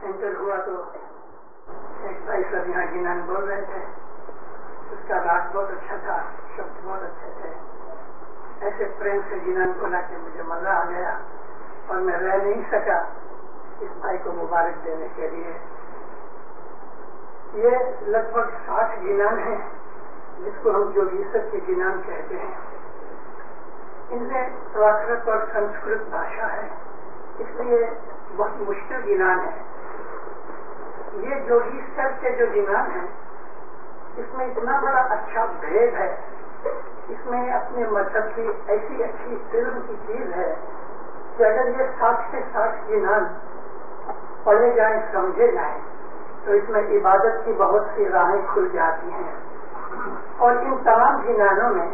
Inter ہوا تو ایک بھائی صاحب یہاں گنان بول رہے تھے، اس کا راگ بہت اچھا تھا، شبد بہت اچھے تھے. ایسے پریم سے گنان بولا کہ مجھے مزہ آ گیا اور میں رہ نہیں سکا اس بھائی کو مبارک دینے کے لیے. یہ لگ بھگ 60 گنان ہیں جس کو ہم جوگیسر کے گنان کہتے ہیں. ان میں پراکرت اور سنسکرت بھاشا ہے، اس لیے بہت مشکل گنان ہے. یہ جوگیسر کے جو گنان ہیں اس میں اتنا بڑا اچھا بھید ہے، اس میں اپنے مذہب کی ایسی اچھی علم کی چیز ہے کہ اگر یہ 60 سے 60 گنان پڑھے جائیں، سمجھے جائیں تو اس میں عبادت کی بہت سی راہیں کھل جاتی ہیں. اور ان تمام گنانوں میں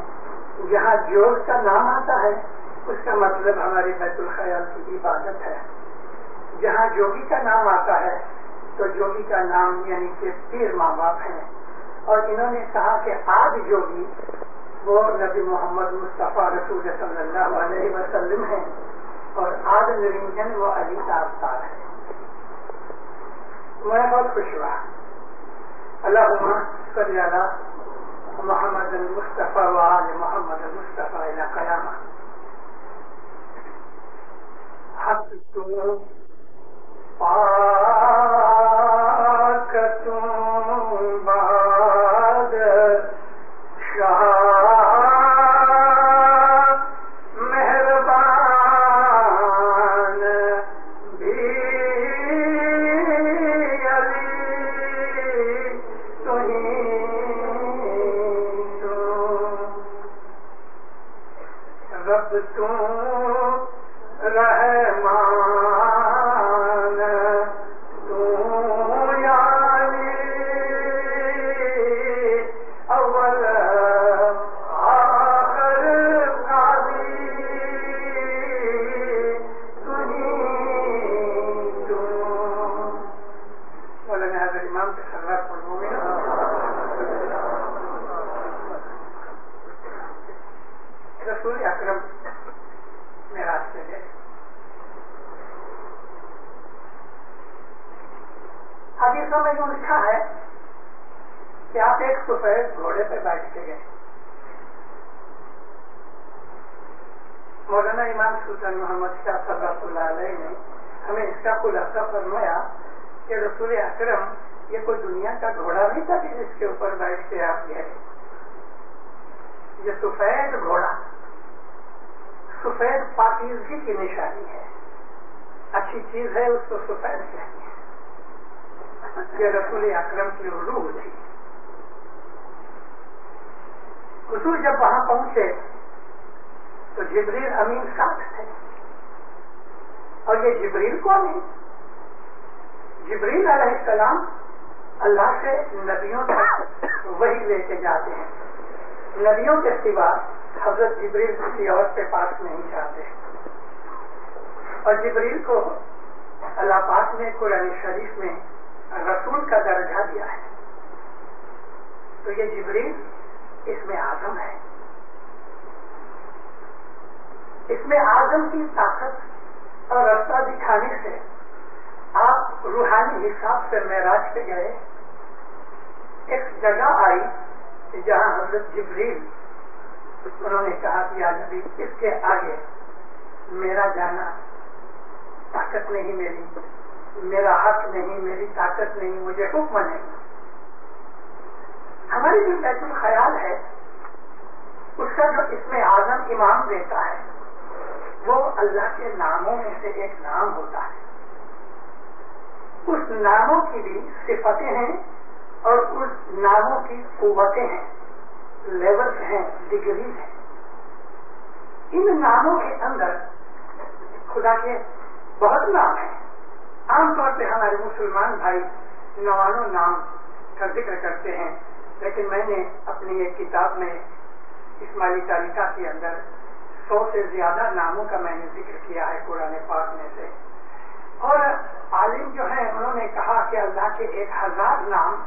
جہاں جوگ کا نام آتا ہے اس کا مطلب ہماری بیت الخیال کی عبادت ہے. جہاں جوگی کا نام آتا ہے تو جوگی کا نام یعنی کہ پیر ماں باپ ہیں. اور انہوں نے کہا کہ آج جوگی وہ نبی محمد مصطفیٰ رسول صلی اللہ علیہ وسلم ہیں اور آج نرنجن وہ علی کا اوتار ہے. میں بہت خوش ہوا. اللہم صلی علی محمد المصطفیٰ وآل محمد المصطفیٰ الی قیامہ. حق تو پاکتوں بعد شاہ سفید گھوڑے پہ بیٹھ کے گئے. مولانا امام سلطان محمد شاہ صدرۃ اللہ علیہ نے ہمیں اس کا خلاصہ فرمایا کہ رسول اکرم یہ کوئی دنیا کا گھوڑا نہیں تھا کہ جس کے اوپر بیٹھ کے آپ گئے. یہ سفید گھوڑا سفید پاکیزگی کی نشانی ہے. اچھی چیز ہے اس کو سفید کہتے ہیں. یہ رسول اکرم کی روح تھی. حضور جب وہاں پہنچے تو جبریل امین ساتھ تھے. اور یہ جبریل کون ہے؟ جبریل علیہ السلام اللہ سے نبیوں تک وہی لے کے جاتے ہیں. نبیوں کے سوا حضرت جبریل کسی اور کے پاس نہیں جاتے. اور جبریل کو اللہ پاک نے قرآن شریف میں رسول کا درجہ دیا ہے. تو یہ جبریل اس میں اعظم ہے. اس میں اعظم کی طاقت اور راستہ دکھانے سے آپ روحانی حساب سے معراج پہ گئے. ایک جگہ آئی جہاں حضرت جبریل انہوں نے کہا کہ یا نبی اس کے آگے میرا جانا طاقت نہیں، میرا حق نہیں، میری طاقت نہیں، مجھے حکم نہیں. ہماری جو بیت الخیال ہے اس کا جو اس میں اعظم امام دیتا ہے وہ اللہ کے ناموں میں سے ایک نام ہوتا ہے. اس ناموں کی بھی صفتیں ہیں اور اس ناموں کی قوتیں ہیں، لیولز ہیں، ڈگریز ہیں. ان ناموں کے اندر خدا کے بہت نام ہیں. عام طور پہ ہمارے مسلمان بھائی 99 نام کا ذکر کرتے ہیں، لیکن میں نے اپنی ایک کتاب میں اسماعیلی تاریخہ کے اندر 100 سے زیادہ ناموں کا میں نے ذکر کیا ہے قرآن پاک میں سے. اور عالم جو ہیں انہوں نے کہا کہ اللہ کے 1000 نام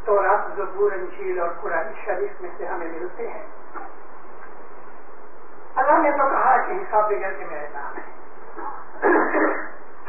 تورات، زبور، انجیل اور قرآن شریف میں سے ہمیں ملتے ہیں. اللہ نے تو کہا کہ حساب بغیر کے میرے نام ہے.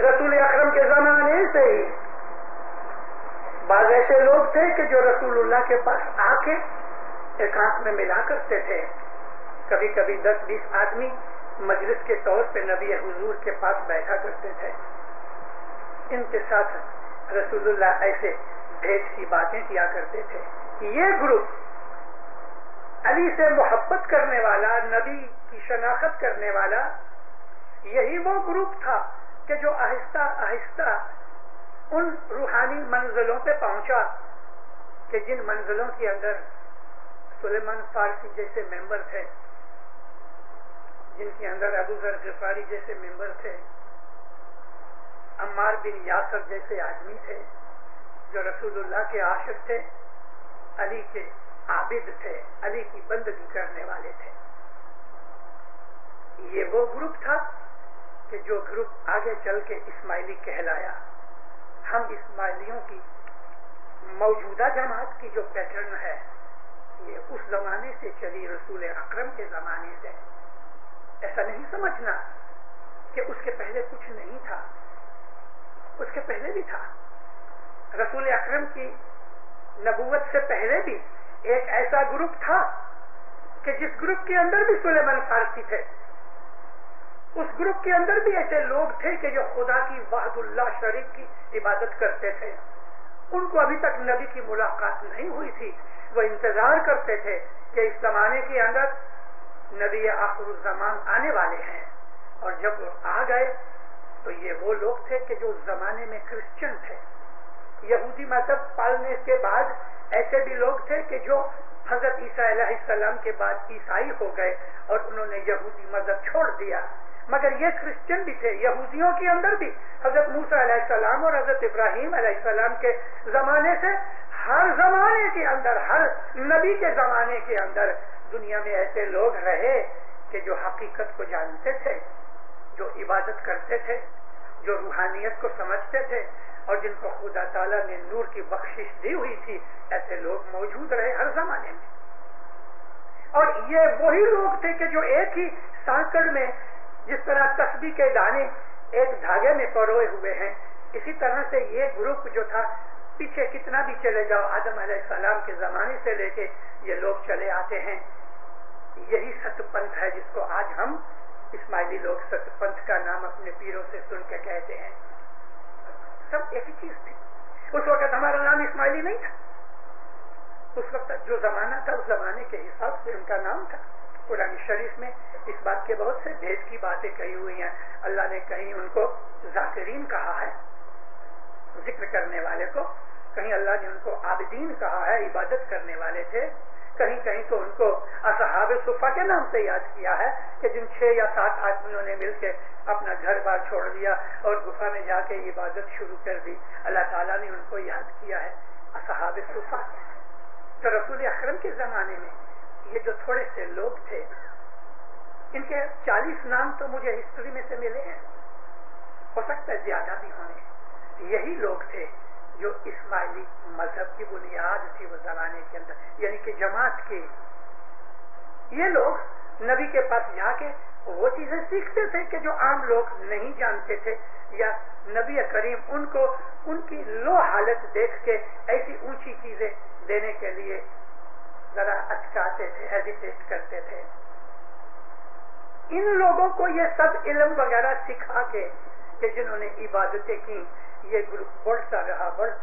رسول اکرم کے زمانے سے ہی بعض ایسے لوگ تھے کہ جو رسول اللہ کے پاس آ کے ایکانت میں ملا کرتے تھے. کبھی کبھی 10-20 آدمی مجلس کے طور پہ نبی حضور کے پاس بیٹھا کرتے تھے. ان کے ساتھ رسول اللہ ایسے ڈھیر سی باتیں کیا کرتے تھے. یہ گروپ علی سے محبت کرنے والا, نبی کی شناخت کرنے والا, یہی وہ گروپ تھا کہ جو آہستہ آہستہ ان روحانی منزلوں پہ پہنچا کہ جن منزلوں کے اندر سلیمان فارسی جیسے ممبر تھے, جن کے اندر ابو ذر غفاری جیسے ممبر تھے, عمار بن یاسر جیسے آدمی تھے جو رسول اللہ کے عاشق تھے, علی کے عابد تھے, علی کی بندگی کرنے والے تھے. یہ وہ گروپ تھا کہ جو گروپ آگے چل کے اسماعیلی کہلایا. ہم اسماعیلیوں کی موجودہ جماعت کی جو پیٹرن ہے یہ اس زمانے سے چلی, رسول اکرم کے زمانے سے. ایسا نہیں سمجھنا کہ اس کے پہلے کچھ نہیں تھا, اس کے پہلے بھی تھا. رسول اکرم کی نبوت سے پہلے بھی ایک ایسا گروپ تھا کہ جس گروپ کے اندر بھی سلیمان فارسی تھے. اس گروپ کے اندر بھی ایسے لوگ تھے کہ جو خدا کی وحد اللہ شریک کی عبادت کرتے تھے. ان کو ابھی تک نبی کی ملاقات نہیں ہوئی تھی. وہ انتظار کرتے تھے کہ اس زمانے کے اندر نبی آخر الزمان آنے والے ہیں. اور جب وہ آ گئے تو یہ وہ لوگ تھے کہ جو اس زمانے میں کرسچن تھے. یہودی مذہب پالنے کے بعد ایسے بھی لوگ تھے کہ جو حضرت عیسیٰ علیہ السلام کے بعد عیسائی ہو گئے اور انہوں نے یہودی مذہب چھوڑ دیا. مگر یہ کرسچن بھی تھے. یہودیوں کے اندر بھی حضرت موسیٰ علیہ السلام اور حضرت ابراہیم علیہ السلام کے زمانے سے ہر زمانے کے اندر, ہر نبی کے زمانے کے اندر دنیا میں ایسے لوگ رہے کہ جو حقیقت کو جانتے تھے, جو عبادت کرتے تھے, جو روحانیت کو سمجھتے تھے اور جن کو خدا تعالیٰ نے نور کی بخشش دی ہوئی تھی. ایسے لوگ موجود رہے ہر زمانے میں. اور یہ وہی لوگ تھے کہ جو ایک ہی سانکڑ میں جس طرح تسبیح کے دانے ایک دھاگے میں پروئے ہوئے ہیں, اسی طرح سے یہ گروپ جو تھا پیچھے کتنا بھی چلے جاؤ, آدم علیہ السلام کے زمانے سے لے کے یہ لوگ چلے آتے ہیں. یہی ست پنتھ ہے جس کو آج ہم اسماعیلی لوگ ست پنتھ کا نام اپنے پیروں سے سن کے کہتے ہیں. سب ایک ہی چیز تھی. اس وقت ہمارا نام اسماعیلی نہیں تھا. اس وقت جو زمانہ تھا اس زمانے کے حساب سے ان کا نام تھا. قرآن شریف میں اس بات کے بہت سے بھید کی باتیں کہی ہوئی ہیں. اللہ نے کہیں ان کو ذاکرین کہا ہے, ذکر کرنے والے کو, کہیں اللہ نے ان کو عابدین کہا ہے, عبادت کرنے والے تھے. کہیں کہیں تو ان کو اصحاب صفا کے نام سے یاد کیا ہے کہ جن 6 یا 7 آدمیوں نے مل کے اپنا گھر بار چھوڑ دیا اور گفا میں جا کے عبادت شروع کر دی. اللہ تعالیٰ نے ان کو یاد کیا ہے اصحاب صفا. تو رسول اکرم کے زمانے میں یہ جو تھوڑے سے لوگ تھے, ان کے 40 نام تو مجھے ہسٹری میں سے ملے ہیں, ہو سکتا ہے زیادہ بھی ہونے. یہی لوگ تھے جو اسماعیلی مذہب کی بنیاد تھی وہ زمانے کے اندر, یعنی کہ جماعت کے. یہ لوگ نبی کے پاس جا کے وہ چیزیں سیکھتے تھے کہ جو عام لوگ نہیں جانتے تھے, یا نبی کریم ان کو ان کی لو حالت دیکھ کے ایسی اونچی چیزیں دینے کے لیے ذرا اچکاتے تھے, ہیزیٹیٹ کرتے تھے. ان لوگوں کو یہ سب علم وغیرہ سکھا کے کہ جنہوں نے عبادتیں کی, یہ گروپ بڑھتا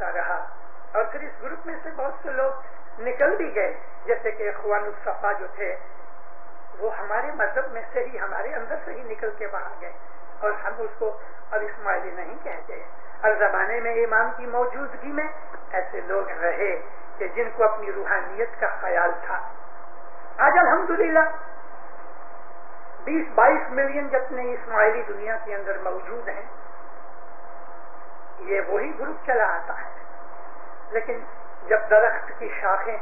رہا اور پھر اس گروپ میں سے بہت سے لوگ نکل بھی گئے. جیسے کہ اخوان الصفا جو تھے وہ ہمارے مذہب میں سے ہی, ہمارے اندر سے ہی نکل کے باہر گئے اور ہم اس کو اب اسماعیلی نہیں کہتے. ہر زمانے میں امام کی موجودگی میں ایسے لوگ رہے کہ جن کو اپنی روحانیت کا خیال تھا. آج الحمدللہ 20-22 ملین جتنے اسماعیلی دنیا کے اندر موجود ہیں, یہ وہی گروپ چلا آتا ہے. لیکن جب درخت کی شاخیں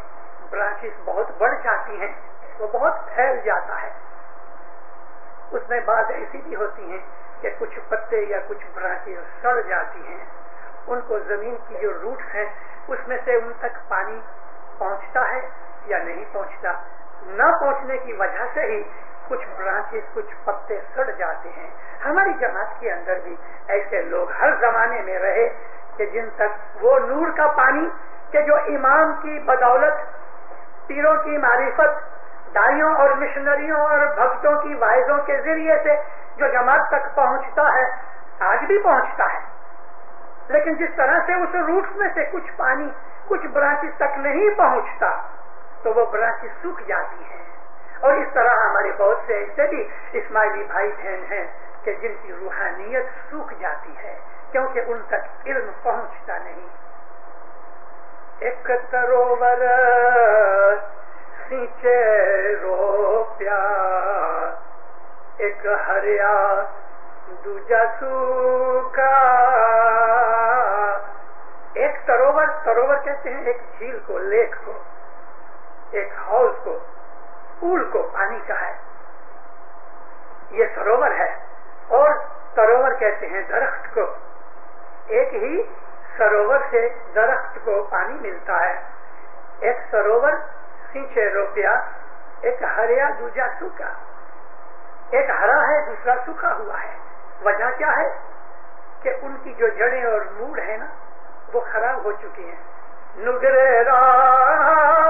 برانچز بہت بڑھ جاتی ہیں, وہ بہت پھیل جاتا ہے. اس میں بعض ایسی بھی ہوتی ہیں کہ کچھ پتے یا کچھ برانچیں سڑ جاتی ہیں. ان کو زمین کی جو روٹس ہیں اس میں سے ان تک پانی پہنچتا ہے یا نہیں پہنچتا. نہ پہنچنے کی وجہ سے ہی کچھ برانچز کچھ پتے سڑ جاتے ہیں. ہماری جماعت کے اندر بھی ایسے لوگ ہر زمانے میں رہے کہ جن تک وہ نور کا پانی کہ جو امام کی بدولت، پیروں کی معرفت، دائیوں اور مشنریوں اور بھکتوں کی واعظوں کے ذریعے سے جو جماعت تک پہنچتا ہے آج بھی پہنچتا ہے، لیکن جس طرح سے اس روٹ میں سے کچھ پانی کچھ برانچز تک نہیں پہنچتا تو وہ برانچز سوکھ جاتی ہیں. اور اس طرح ہمارے بہت سے ایسے بھی اسماعیلی بھائی بہن ہیں کہ جن کی روحانیت سوکھ جاتی ہے کیونکہ ان تک علم پہنچتا نہیں. ایک سروور سینچے رو پیار، ایک ہریا دوجا سوکھا. ایک سروور کہتے ہیں ایک جھیل کو، لیک کو، ایک ہاؤس کو، پول کو پانی کا ہے، یہ سروور ہے. اور سروور کہتے ہیں درخت کو. ایک ہی سروور سے درخت کو پانی ملتا ہے. ایک سروور سینچے روپیا، ایک ہریا دوجا سوکھا. ایک ہرا ہے دوسرا سوکھا ہوا ہے. وجہ کیا ہے کہ ان کی جو جڑیں اور موڑ ہے نا وہ خراب ہو چکی ہیں. نگرے راہ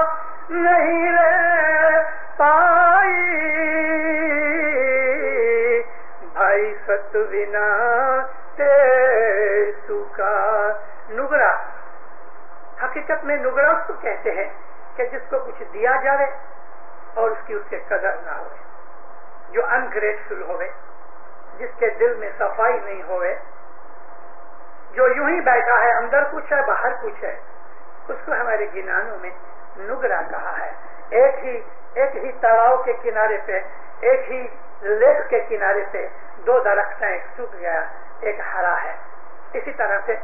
نہیں رہ پائی بھائی ست بنا تے سوکھا. نگرا حقیقت میں نگرا اس کو کہتے ہیں کہ جس کو کچھ دیا جائے اور اس کی اس سے قدر نہ ہوئے، جو انگریٹفل ہوئے، جس کے دل میں صفائی نہیں ہوئے، جو یوں ہی بیٹھا ہے اندر کچھ ہے باہر کچھ ہے، اس کو ہمارے گنانوں میں نگرا کہا ہے. ایک ہی تالاب کے کنارے پہ، ایک ہی لیک کے کنارے پہ دو درخت ہیں، ایک سوکھ گیا ایک ہرا ہے. اسی طرح سے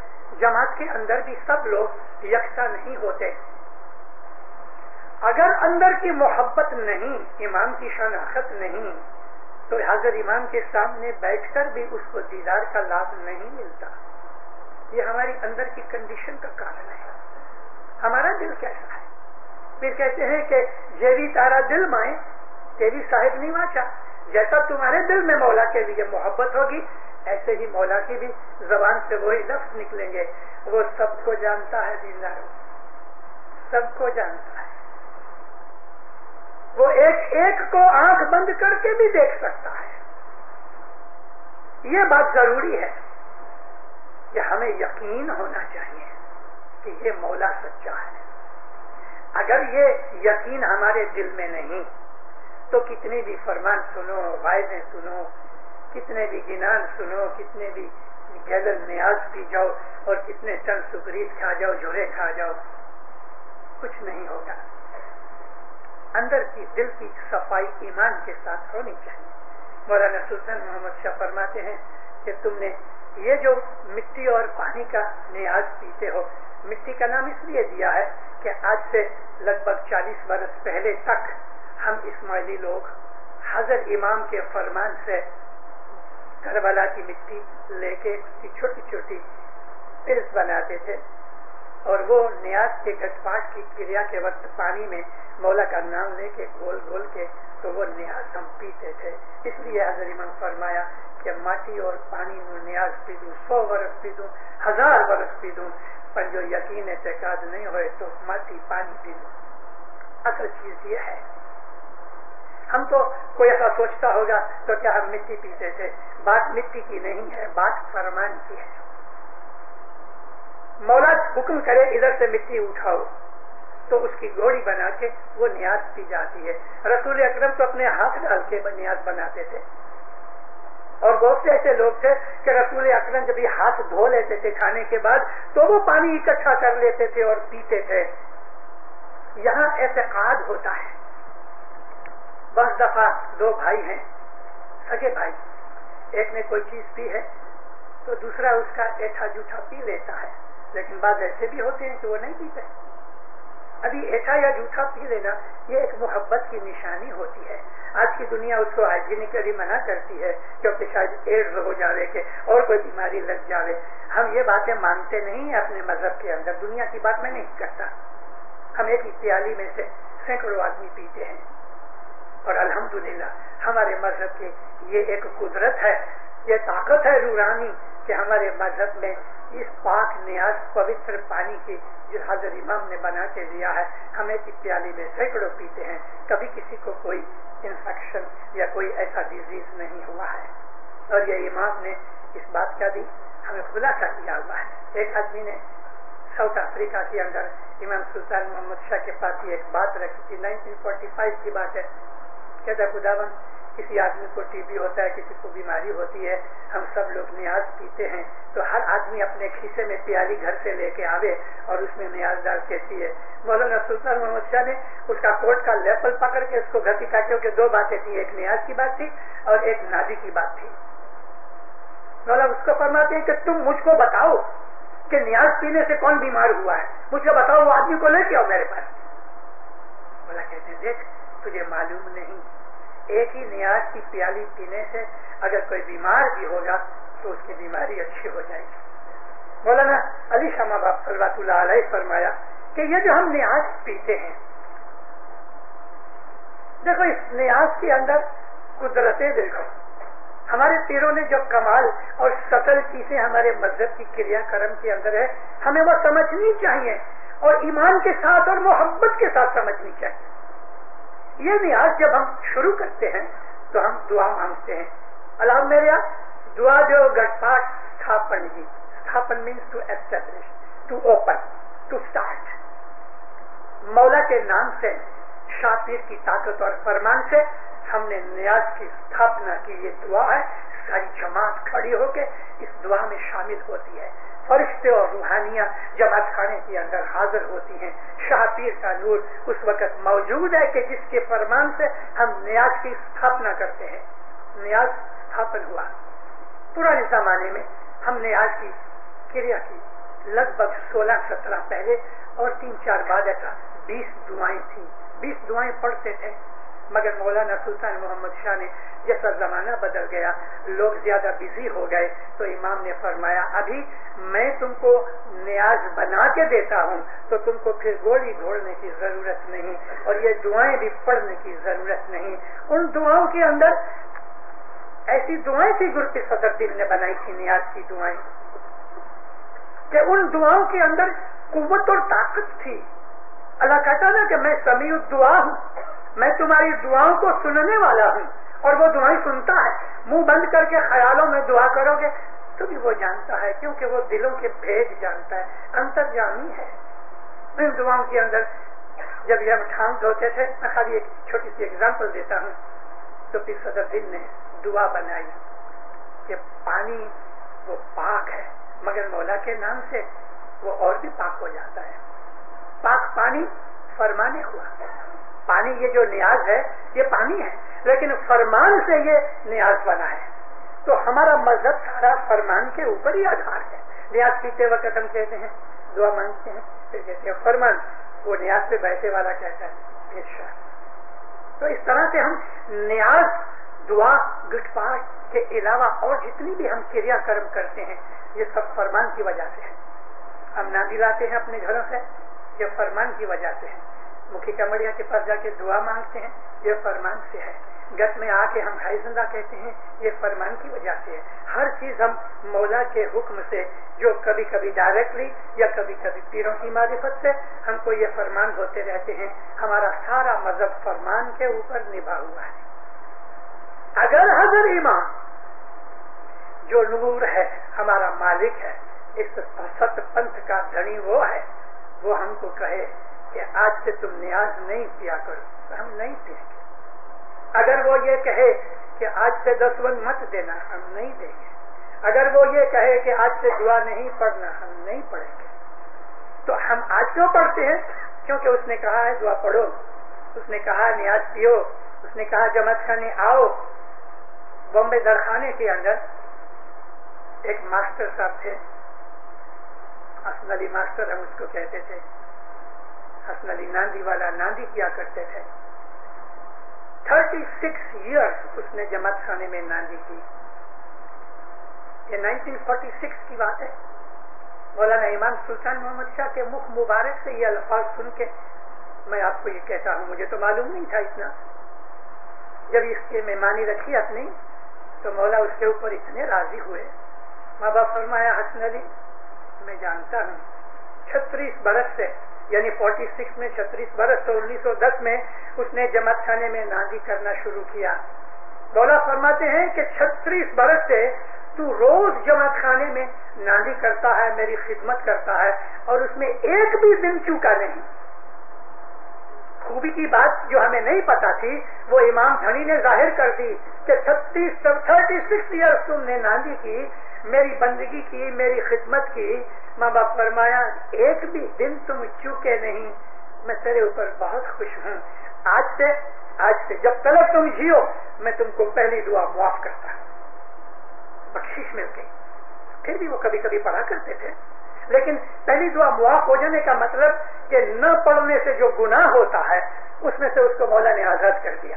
جماعت کے اندر بھی سب لوگ یکساں نہیں ہوتے. اگر اندر کی محبت نہیں، امام کی شناخت نہیں، تو حاضر امام کے سامنے بیٹھ کر بھی اس کو دیدار کا لابھ نہیں ملتا. یہ ہماری اندر کی کنڈیشن کا کارن ہے. ہمارا دل کیسا ہے؟ پھر کہتے ہیں کہ جیری تارا دل مائیں تیری صاحب نہیں واچا. جیسا تمہارے دل میں مولا کے لیے محبت ہوگی ایسے ہی مولا کی بھی زبان سے وہی لفظ نکلیں گے. وہ سب کو جانتا ہے دیندار، سب کو جانتا ہے. وہ ایک ایک کو آنکھ بند کر کے بھی دیکھ سکتا ہے. یہ بات ضروری ہے کہ ہمیں یقین ہونا چاہیے کہ یہ مولا سچا ہے. اگر یہ یقین ہمارے دل میں نہیں تو کتنی بھی فرمان سنو، وعظیں سنو، کتنے بھی گنان سنو، کتنے بھی گیلن نیاز پی جاؤ اور کتنے چند سپریت کھا جاؤ، جھورے کھا جاؤ، کچھ نہیں ہوگا. اندر کی دل کی صفائی ایمان کے ساتھ ہونی چاہیے. مولانا سلطان محمد شاہ فرماتے ہیں کہ تم نے یہ جو مٹی اور پانی کا نیاز پیتے ہو، مٹی کا نام اس لیے دیا ہے کہ آج سے لگ بھگ 40 برس پہلے تک ہم اسماعیلی لوگ حضرت امام کے فرمان سے کربلا کی مٹی لے کے اس کی چھوٹی چھوٹی پرس بناتے تھے اور وہ نیاز کے گٹ پاٹ کی کریا کے وقت پانی میں مولا کا نام لے کے گول گول کے تو وہ نیاز ہم پیتے تھے. اس لیے حضرت امام فرمایا کہ ماٹی اور پانی میں نیاز پی دوں، 100 برس پی دوں، 1000 برس پی دوں، پر جو یقین اعتقاد نہیں ہوئے تو ماٹی پانی پی دوں. اصل چیز یہ ہے. ہم تو کوئی ایسا سوچتا ہوگا تو کیا ہم مٹی پیتے تھے. بات مٹی کی نہیں ہے، بات فرمان کی ہے. مولا حکم کرے ادھر سے مٹی اٹھاؤ تو اس کی گوڑی بنا کے وہ نیاز پی جاتی ہے. رسول اکرم تو اپنے ہاتھ ڈال کے نیاز بناتے تھے اور بہت سے ایسے لوگ تھے کہ رسول اکرم جب یہ ہاتھ دھو لیتے تھے کھانے کے بعد تو وہ پانی اکٹھا کر لیتے تھے اور پیتے تھے. یہاں اعتقاد ہوتا ہے. بس دفعہ 2 بھائی ہیں، سگے بھائی، ایک نے کوئی چیز پی ہے تو دوسرا اس کا ایٹھا جھوٹا پی لیتا ہے. لیکن بعض ایسے بھی ہوتے ہیں کہ وہ نہیں پیتے. ابھی ایٹھا یا جھوٹا پی لینا یہ ایک محبت کی نشانی ہوتی ہے. آج کی دنیا اس کو ہائیجینکلی منع کرتی ہے کیونکہ شاید ایڈز ہو جاوے کہ اور کوئی بیماری لگ جاوے. ہم یہ باتیں مانتے نہیں ہیں اپنے مذہب کے اندر. دنیا کی بات میں نہیں کرتا. ہم ایک پیالی میں سے سینکڑوں آدمی پیتے ہیں. اور الحمدللہ ہمارے مذہب کی یہ ایک قدرت ہے، یہ طاقت ہے روحانی کہ ہمارے مذہب میں اس پاک نیاز پوتر پانی کی جو حضرت امام نے بنا کے دیا ہے، ہمیں کی پیالی میں سینکڑوں پیتے ہیں، کبھی کسی کو کوئی انفیکشن یا کوئی ایسا ڈیزیز نہیں ہوا ہے. اور یہ امام نے اس بات کا بھی ہمیں خلاصہ کیا ہوا ہے. ایک آدمی نے ساؤتھ افریقہ کے اندر امام سلطان محمد شاہ کے پاس ایک بات رکھی تھی، 1945 کی بات ہے. کہتا خداوند کسی آدمی کو ٹی بی ہوتا ہے، کسی کو بیماری ہوتی ہے، ہم سب لوگ نیاز پیتے ہیں، تو ہر آدمی اپنے کھیسے میں پیالی گھر سے لے کے آوے اور اس میں نیاز ڈال کے پیے. مولانا سلطان محمد شاہ نے اس کا کوٹ کا لیپل پکڑ کے اس کو گھر کی کاٹیوں کے دو باتیں تھی، ایک نیاز کی بات تھی اور ایک نادی کی بات تھی. مولانا اس کو فرماتے ہیں کہ تم مجھ کو بتاؤ کہ نیاز پینے سے کون بیمار ہوا ہے، مجھ کو بتاؤ، وہ آدمی کو لے کے آؤ میرے پاس. بولا کہتے ہیں دیکھ تجھے معلوم نہیں، ایک ہی نیاز کی پیالی پینے سے اگر کوئی بیمار بھی ہوگا تو اس کی بیماری اچھی ہو جائے گی. مولانا علی شاہ باپ صلوات اللہ علیہ فرمایا کہ یہ جو ہم نیاز پیتے ہیں، دیکھو اس نیاز کے اندر قدرتیں دیکھو، ہمارے پیروں نے جو کمال اور سطل چیزیں ہمارے مذہب کی کریا کرم کے اندر ہے، ہمیں وہ سمجھنی چاہیے اور ایمان کے ساتھ اور محبت کے ساتھ سمجھنی چاہیے. یہ نیاز جب ہم شروع کرتے ہیں تو ہم دعا مانگتے ہیں. اللہ میرے دعا جو گٹ پاٹ استھاپن کی، استھاپن means to establish, to open, to start. مولا کے نام سے، شاہ پیر کی طاقت اور فرمان سے ہم نے نیاز کی استھاپنا کی. یہ دعا ہے، ساری جماعت کھڑی ہو کے اس دعا میں شامل ہوتی ہے. فرشتے اور روحانیاں جماعت خانے کے اندر حاضر ہوتی ہیں. شاہ پیر کا نور اس وقت موجود ہے کہ جس کے فرمان سے ہم نیاز کی استھاپنا کرتے ہیں. نیاز استھاپن ہوا. پرانے زمانے میں ہم نیاز کی کریا کی لگ بھگ 16-17 پہلے اور 3-4 بعد ایسا 20 دعائیں تھیں. 20 دعائیں پڑھتے تھے. مگر مولانا سلطان محمد شاہ نے جیسا زمانہ بدل گیا، لوگ زیادہ بزی ہو گئے، تو امام نے فرمایا ابھی میں تم کو نیاز بنا کے دیتا ہوں تو تم کو پھر گولی گھوڑنے کی ضرورت نہیں اور یہ دعائیں بھی پڑھنے کی ضرورت نہیں. ان دعاؤں کے اندر ایسی دعائیں تھی گرپی صدر دل نے بنائی تھی نیاز کی دعائیں کہ ان دعاؤں کے اندر قوت اور طاقت تھی. اللہ کہتا نا کہ میں سمیع الدعا ہوں، میں تمہاری دعاؤں کو سننے والا ہوں اور وہ دعائیں سنتا ہے. منہ بند کر کے خیالوں میں دعا کرو گے تو بھی وہ جانتا ہے، کیونکہ وہ دلوں کے بھید جانتا ہے، انترجامی ہے. ان دعاؤں کے اندر جب یہ ہم ٹھانگ دھوتے تھے، میں خالی ایک چھوٹی سی ایگزامپل دیتا ہوں، تو پھر صدر دل نے دعا بنائی کہ پانی وہ پاک ہے مگر مولا کے نام سے وہ اور بھی پاک ہو جاتا ہے. پاک پانی فرمانے ہوا. پانی یہ جو نیاز ہے یہ پانی ہے لیکن فرمان سے یہ نیاز بنا ہے. تو ہمارا مذہب سارا فرمان کے اوپر ہی آدھار ہے. نیاز پیتے وقت ہم کہتے ہیں، دعا مانگتے ہیں، پھر کہتے ہیں فرمان. وہ نیاز پہ بیٹھے والا کہتا ہے ارشاد. تو اس طرح سے ہم نیاز، دعا، گٹ پاٹ کے علاوہ اور جتنی بھی ہم کریا کرم کرتے ہیں یہ سب فرمان کی وجہ سے ہے. ہم نہ دلاتے ہیں اپنے گھروں سے، یہ فرمان کی وجہ سے ہے. مکھی کمڑیا کے پاس جا کے دعا مانگتے ہیں، یہ فرمان سے ہے. گت میں آ کے ہم ہائی زندہ کہتے ہیں، یہ فرمان کی وجہ سے ہے. ہر چیز ہم مولا کے حکم سے، جو کبھی کبھی ڈائریکٹلی یا کبھی کبھی پیروں کی معرفت سے ہم کو یہ فرمان ہوتے رہتے ہیں. ہمارا سارا مذہب فرمان کے اوپر نبھا ہوا ہے. اگر حضرت امام جو نور ہے، ہمارا مالک ہے، اس ست پنتھ کا دھنی وہ ہے، وہ ہم کو کہے کہ آج سے تم نیاز نہیں پیا کرو تو ہم نہیں پئیں گے. اگر وہ یہ کہے کہ آج سے 10 ون مت دینا، ہم نہیں دیں گے. اگر وہ یہ کہے کہ آج سے دعا نہیں پڑھنا، ہم نہیں پڑھیں گے. تو ہم آج کیوں پڑھتے ہیں؟ کیونکہ اس نے کہا ہے دعا پڑھو، اس نے کہا نیاز پیو، اس نے کہا جماعت خانے آؤ. بامبے درخانے کے اندر ایک ماسٹر صاحب تھے، حسن علی ماسٹر ہم اس کو کہتے تھے. حسن علی ناندی والا، ناندی کیا کرتے تھے. 36 ایئرس اس نے جماعت خانے میں ناندی کی. یہ 1946 کی بات ہے. مولانا امام سلطان محمد شاہ کے مکھ مبارک سے یہ الفاظ سن کے میں آپ کو یہ کہتا ہوں، مجھے تو معلوم نہیں تھا اتنا. جب اس کی مہمانی رکھی اپنی تو مولا اس کے اوپر اتنے راضی ہوئے. ماں باپ فرمایا حسن علی میں جانتا ہوں 36 برس سے یعنی 46 میں 36 برس تو 1910 میں اس نے جماعت خانے میں نادی کرنا شروع کیا. مولا فرماتے ہیں کہ 36 برس سے تو روز جماعت خانے میں نادی کرتا ہے, میری خدمت کرتا ہے اور اس میں ایک بھی دن چوکا نہیں. خوبی کی بات جو ہمیں نہیں پتا تھی وہ امام دھنی نے ظاہر کر دی کہ 36 ایئرس تم نے نادی کی, میری بندگی کی, میری خدمت کی. ماں باپ فرمایا ایک بھی دن تم چوکے نہیں, میں تیرے اوپر بہت خوش ہوں. آج سے جب تلک تم جیو میں تم کو پہلی دعا معاف کرتا ہوں. بخشش مل گئی. پھر بھی وہ کبھی کبھی پڑھا کرتے تھے, لیکن پہلی دعا معاف ہو جانے کا مطلب کہ نہ پڑھنے سے جو گناہ ہوتا ہے اس میں سے اس کو مولا نے آزاد کر دیا.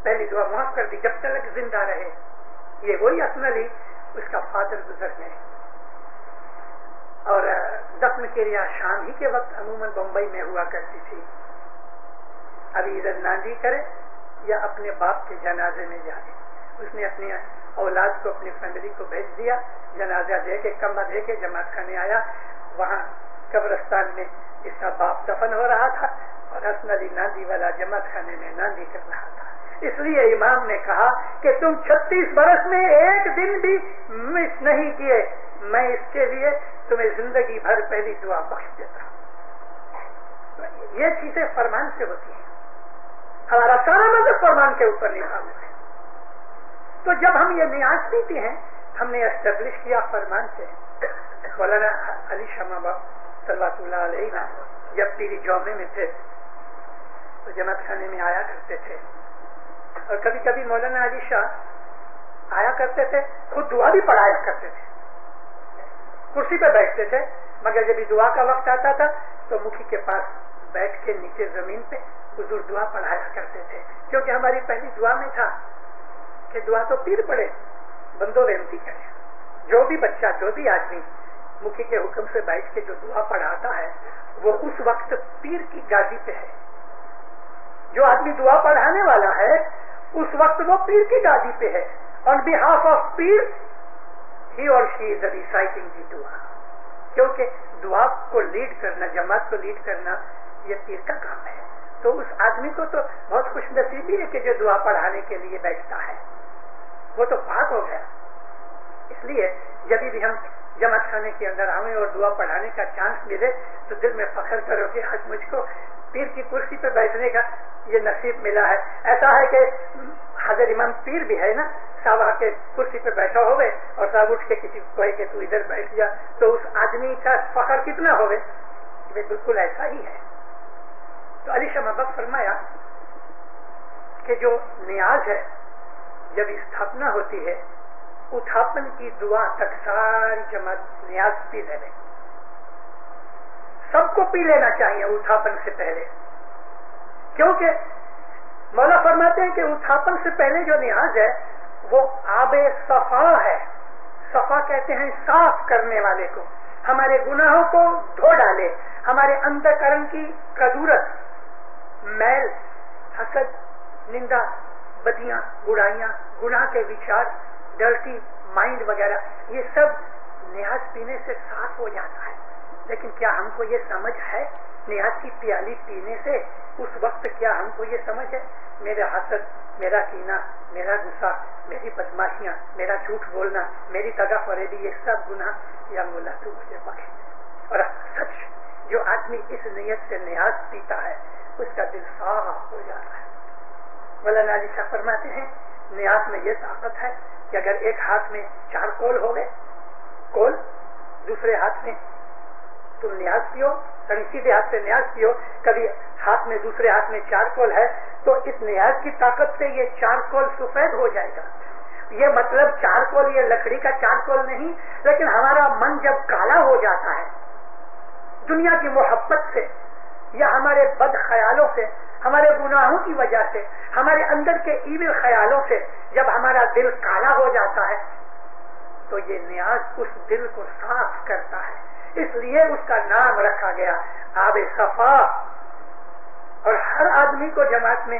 پہلی دعا معاف کر دی جب تلک زندہ رہے. یہ وہی حسن علی اس کا فادر گزر گئے اور دفن کریا شام ہی کے وقت عموماً بمبئی میں ہوا کرتی تھی. ابھی ادھر نادی کرے یا اپنے باپ کے جنازے میں جائے. اس نے اپنی اولاد کو اپنی فیملی کو بھیج دیا, جنازہ دے کے کمبا دے کے جماعت خانے آیا. وہاں قبرستان میں اس کا باپ دفن ہو رہا تھا اور حسن علی نادی والا جماعت خانے میں نادی کر رہا تھا. اس لیے امام نے کہا کہ تم 36 برس میں ایک دن بھی مس نہیں کیے, میں اس کے لیے تمہیں زندگی بھر پہلی دعا بخش دیتا ہوں. یہ چیزیں فرمان سے ہوتی ہیں. ہمارا سارا مذہب فرمان کے اوپر نکالنا ہے. تو جب ہم یہ نیاز پیتے ہیں ہم نے اسٹیبلش کیا فرمان سے. مولانا علی شاہ باپ صلی اللہ علیہ جب پیری جومے میں تھے تو جماعت خانے میں آیا کرتے تھے اور کبھی کبھی مولانا علی شاہ آیا کرتے تھے, خود دعا بھی پڑھایا کرتے تھے. کرسی پہ بیٹھتے تھے مگر جب دعا کا وقت آتا تھا تو مکھی کے پاس بیٹھ کے نیچے زمین پہ حضور دعا پڑھایا کرتے تھے. کیونکہ ہماری پہلی دعا میں تھا کہ دعا تو پیر پڑے بندو وینتی کرے. جو بھی بچہ جو بھی آدمی مکھی کے حکم سے بیٹھ کے جو دعا پڑھاتا ہے وہ اس وقت پیر کی گادی پہ ہے. جو آدمی دعا پڑھانے والا ہے اس وقت وہ پیر کی گادی پہ ہے. آن بہاف آف پیر ہی اور شی از ریسائٹنگ دی دعا. کیونکہ دعا کو لیڈ کرنا, جماعت کو لیڈ کرنا یہ پیر کا کام ہے. تو اس آدمی کو تو بہت خوش نصیبی ہے کہ جو دعا پڑھانے کے لیے بیٹھتا ہے, وہ تو پاک ہو گیا. اس لیے جب بھی ہم جماعت خانے کے اندر آئیں اور دعا پڑھانے کا چانس ملے تو دل میں فخر کرو کہ آج مجھ کو پیر کی کرسی پہ بیٹھنے کا یہ نصیب ملا ہے. ایسا ہے کہ حضرت امام پیر بھی ہے نا, صاحب آ کے کرسی پہ بیٹھا ہوئے اور صاحب اٹھ کے کسی کو کہے کہ تو ادھر بیٹھ جا تو اس آدمی کا فخر کتنا ہوگا. بالکل ایسا ہی ہے. تو علی شاہ محبت فرمایا کہ جو نیاز ہے جب استھاپنا ہوتی ہے اتھاپن کی دعا تک ساری جماعت نیاز پی لے. سب کو پی لینا چاہیے اتھاپن سے پہلے, کیونکہ مولا فرماتے ہیں کہ اتھاپن سے پہلے جو نیاز ہے وہ آب صفا ہے. صفا کہتے ہیں صاف کرنے والے کو, ہمارے گناہوں کو دھو ڈالے, ہمارے اندرکرن کی کدورت, میل, حسد, نندا, بدیاں, برائیاں, گناہ کے وچار, ڈرٹی مائنڈ وغیرہ, یہ سب نیاز پینے سے صاف ہو جاتا ہے. لیکن کیا ہم کو یہ سمجھ ہے نیاز کی پیالی پینے سے اس وقت کیا ہم کو یہ سمجھ ہے میرا حسد, میرا کینہ, میرا غصہ, میری بدماشیاں, میرا جھوٹ بولنا, میری دغا فریبی, یہ سب گناہ یا مولا تو مجھے بخش. اور سچ جو آدمی اس نیت سے نیاز پیتا ہے اس کا دل صاف ہو جاتا ہے. مولانا علی شاہ فرماتے ہیں نیاز میں یہ طاقت ہے کہ اگر ایک ہاتھ میں 4 کول ہو گئے, کول دوسرے ہاتھ میں تم نیاز پیو, سیدھے ہاتھ سے نیاز پیو, کبھی ہاتھ میں دوسرے ہاتھ میں 4 کول ہے تو اس نیاز کی طاقت سے یہ 4 کول سفید ہو جائے گا. یہ مطلب 4 کول یہ لکڑی کا 4 کول نہیں, لیکن ہمارا من جب کالا ہو جاتا ہے دنیا کی محبت سے یا ہمارے بد خیالوں سے, ہمارے گناہوں کی وجہ سے, ہمارے اندر کے ایول خیالوں سے, جب ہمارا دل کالا ہو جاتا ہے تو یہ نیاز اس دل کو صاف کرتا ہے. اس لیے اس کا نام رکھا گیا آب صفا. اور ہر آدمی کو جماعت میں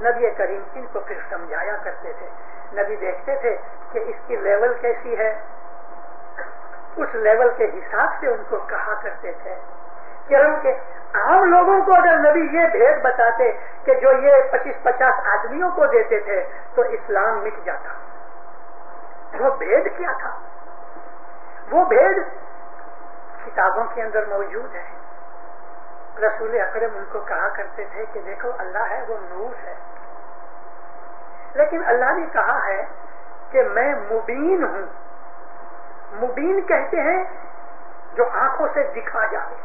نبی کریم ان کو پھر سمجھایا کرتے تھے. نبی دیکھتے تھے کہ اس کی لیول کیسی ہے، اس لیول کے حساب سے ان کو کہا کرتے تھے. کہ عام لوگوں کو اگر نبی یہ بھید بتاتے کہ جو یہ 25-50 آدمیوں کو دیتے تھے تو اسلام مٹ جاتا. وہ بھید کیا تھا؟ وہ بھید کتابوں کے اندر موجود ہے. رسول اکرم ان کو کہا کرتے تھے کہ دیکھو اللہ ہے وہ نور ہے، لیکن اللہ نے کہا ہے کہ میں مبین ہوں. مبین کہتے ہیں جو آنکھوں سے دکھا جائے.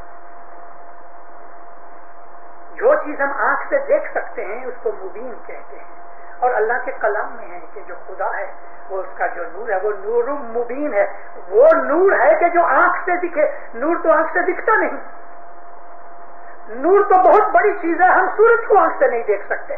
جو چیز ہم آنکھ سے دیکھ سکتے ہیں اس کو مبین کہتے ہیں. اور اللہ کے کلام میں ہے کہ جو خدا ہے وہ اس کا جو نور ہے وہ نور مبین ہے. وہ نور ہے کہ جو آنکھ سے دکھے. نور تو آنکھ سے دکھتا نہیں. نور تو بہت بڑی چیز ہے. ہم سورج کو آنکھ سے نہیں دیکھ سکتے.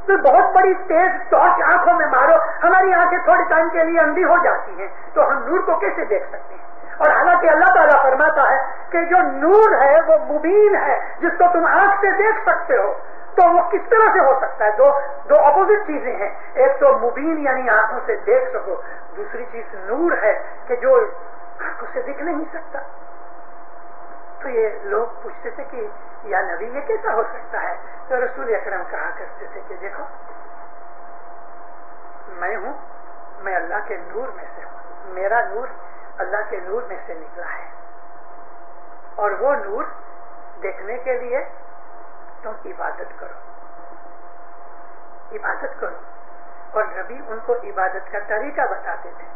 تو بہت بڑی تیز ٹارچ آنکھوں میں مارو، ہماری آنکھیں تھوڑے ٹائم کے لیے اندھی ہو جاتی ہیں، تو ہم نور کو کیسے دیکھ سکتے ہیں؟ اور حالانکہ اللہ تعالیٰ فرماتا ہے کہ جو نور ہے وہ مبین ہے، جس کو تم آنکھ سے دیکھ سکتے ہو. تو وہ کس طرح سے ہو سکتا ہے؟ دو اپوزٹ چیزیں ہیں. ایک تو مبین یعنی آنکھوں سے دیکھ سکو، دوسری چیز نور ہے کہ جو آنکھوں سے دکھ نہیں سکتا. تو یہ لوگ پوچھتے تھے کہ یا نبی یہ کیسا ہو سکتا ہے؟ تو رسول اکرم کہا کرتے تھے کہ دیکھو میں ہوں، میں اللہ کے نور میں سے ہوں. میرا نور اللہ کے نور میں سے نکلا ہے، اور وہ نور دیکھنے کے لیے تم عبادت کرو. عبادت کرو. اور نبی ان کو عبادت کا طریقہ بتاتے تھے.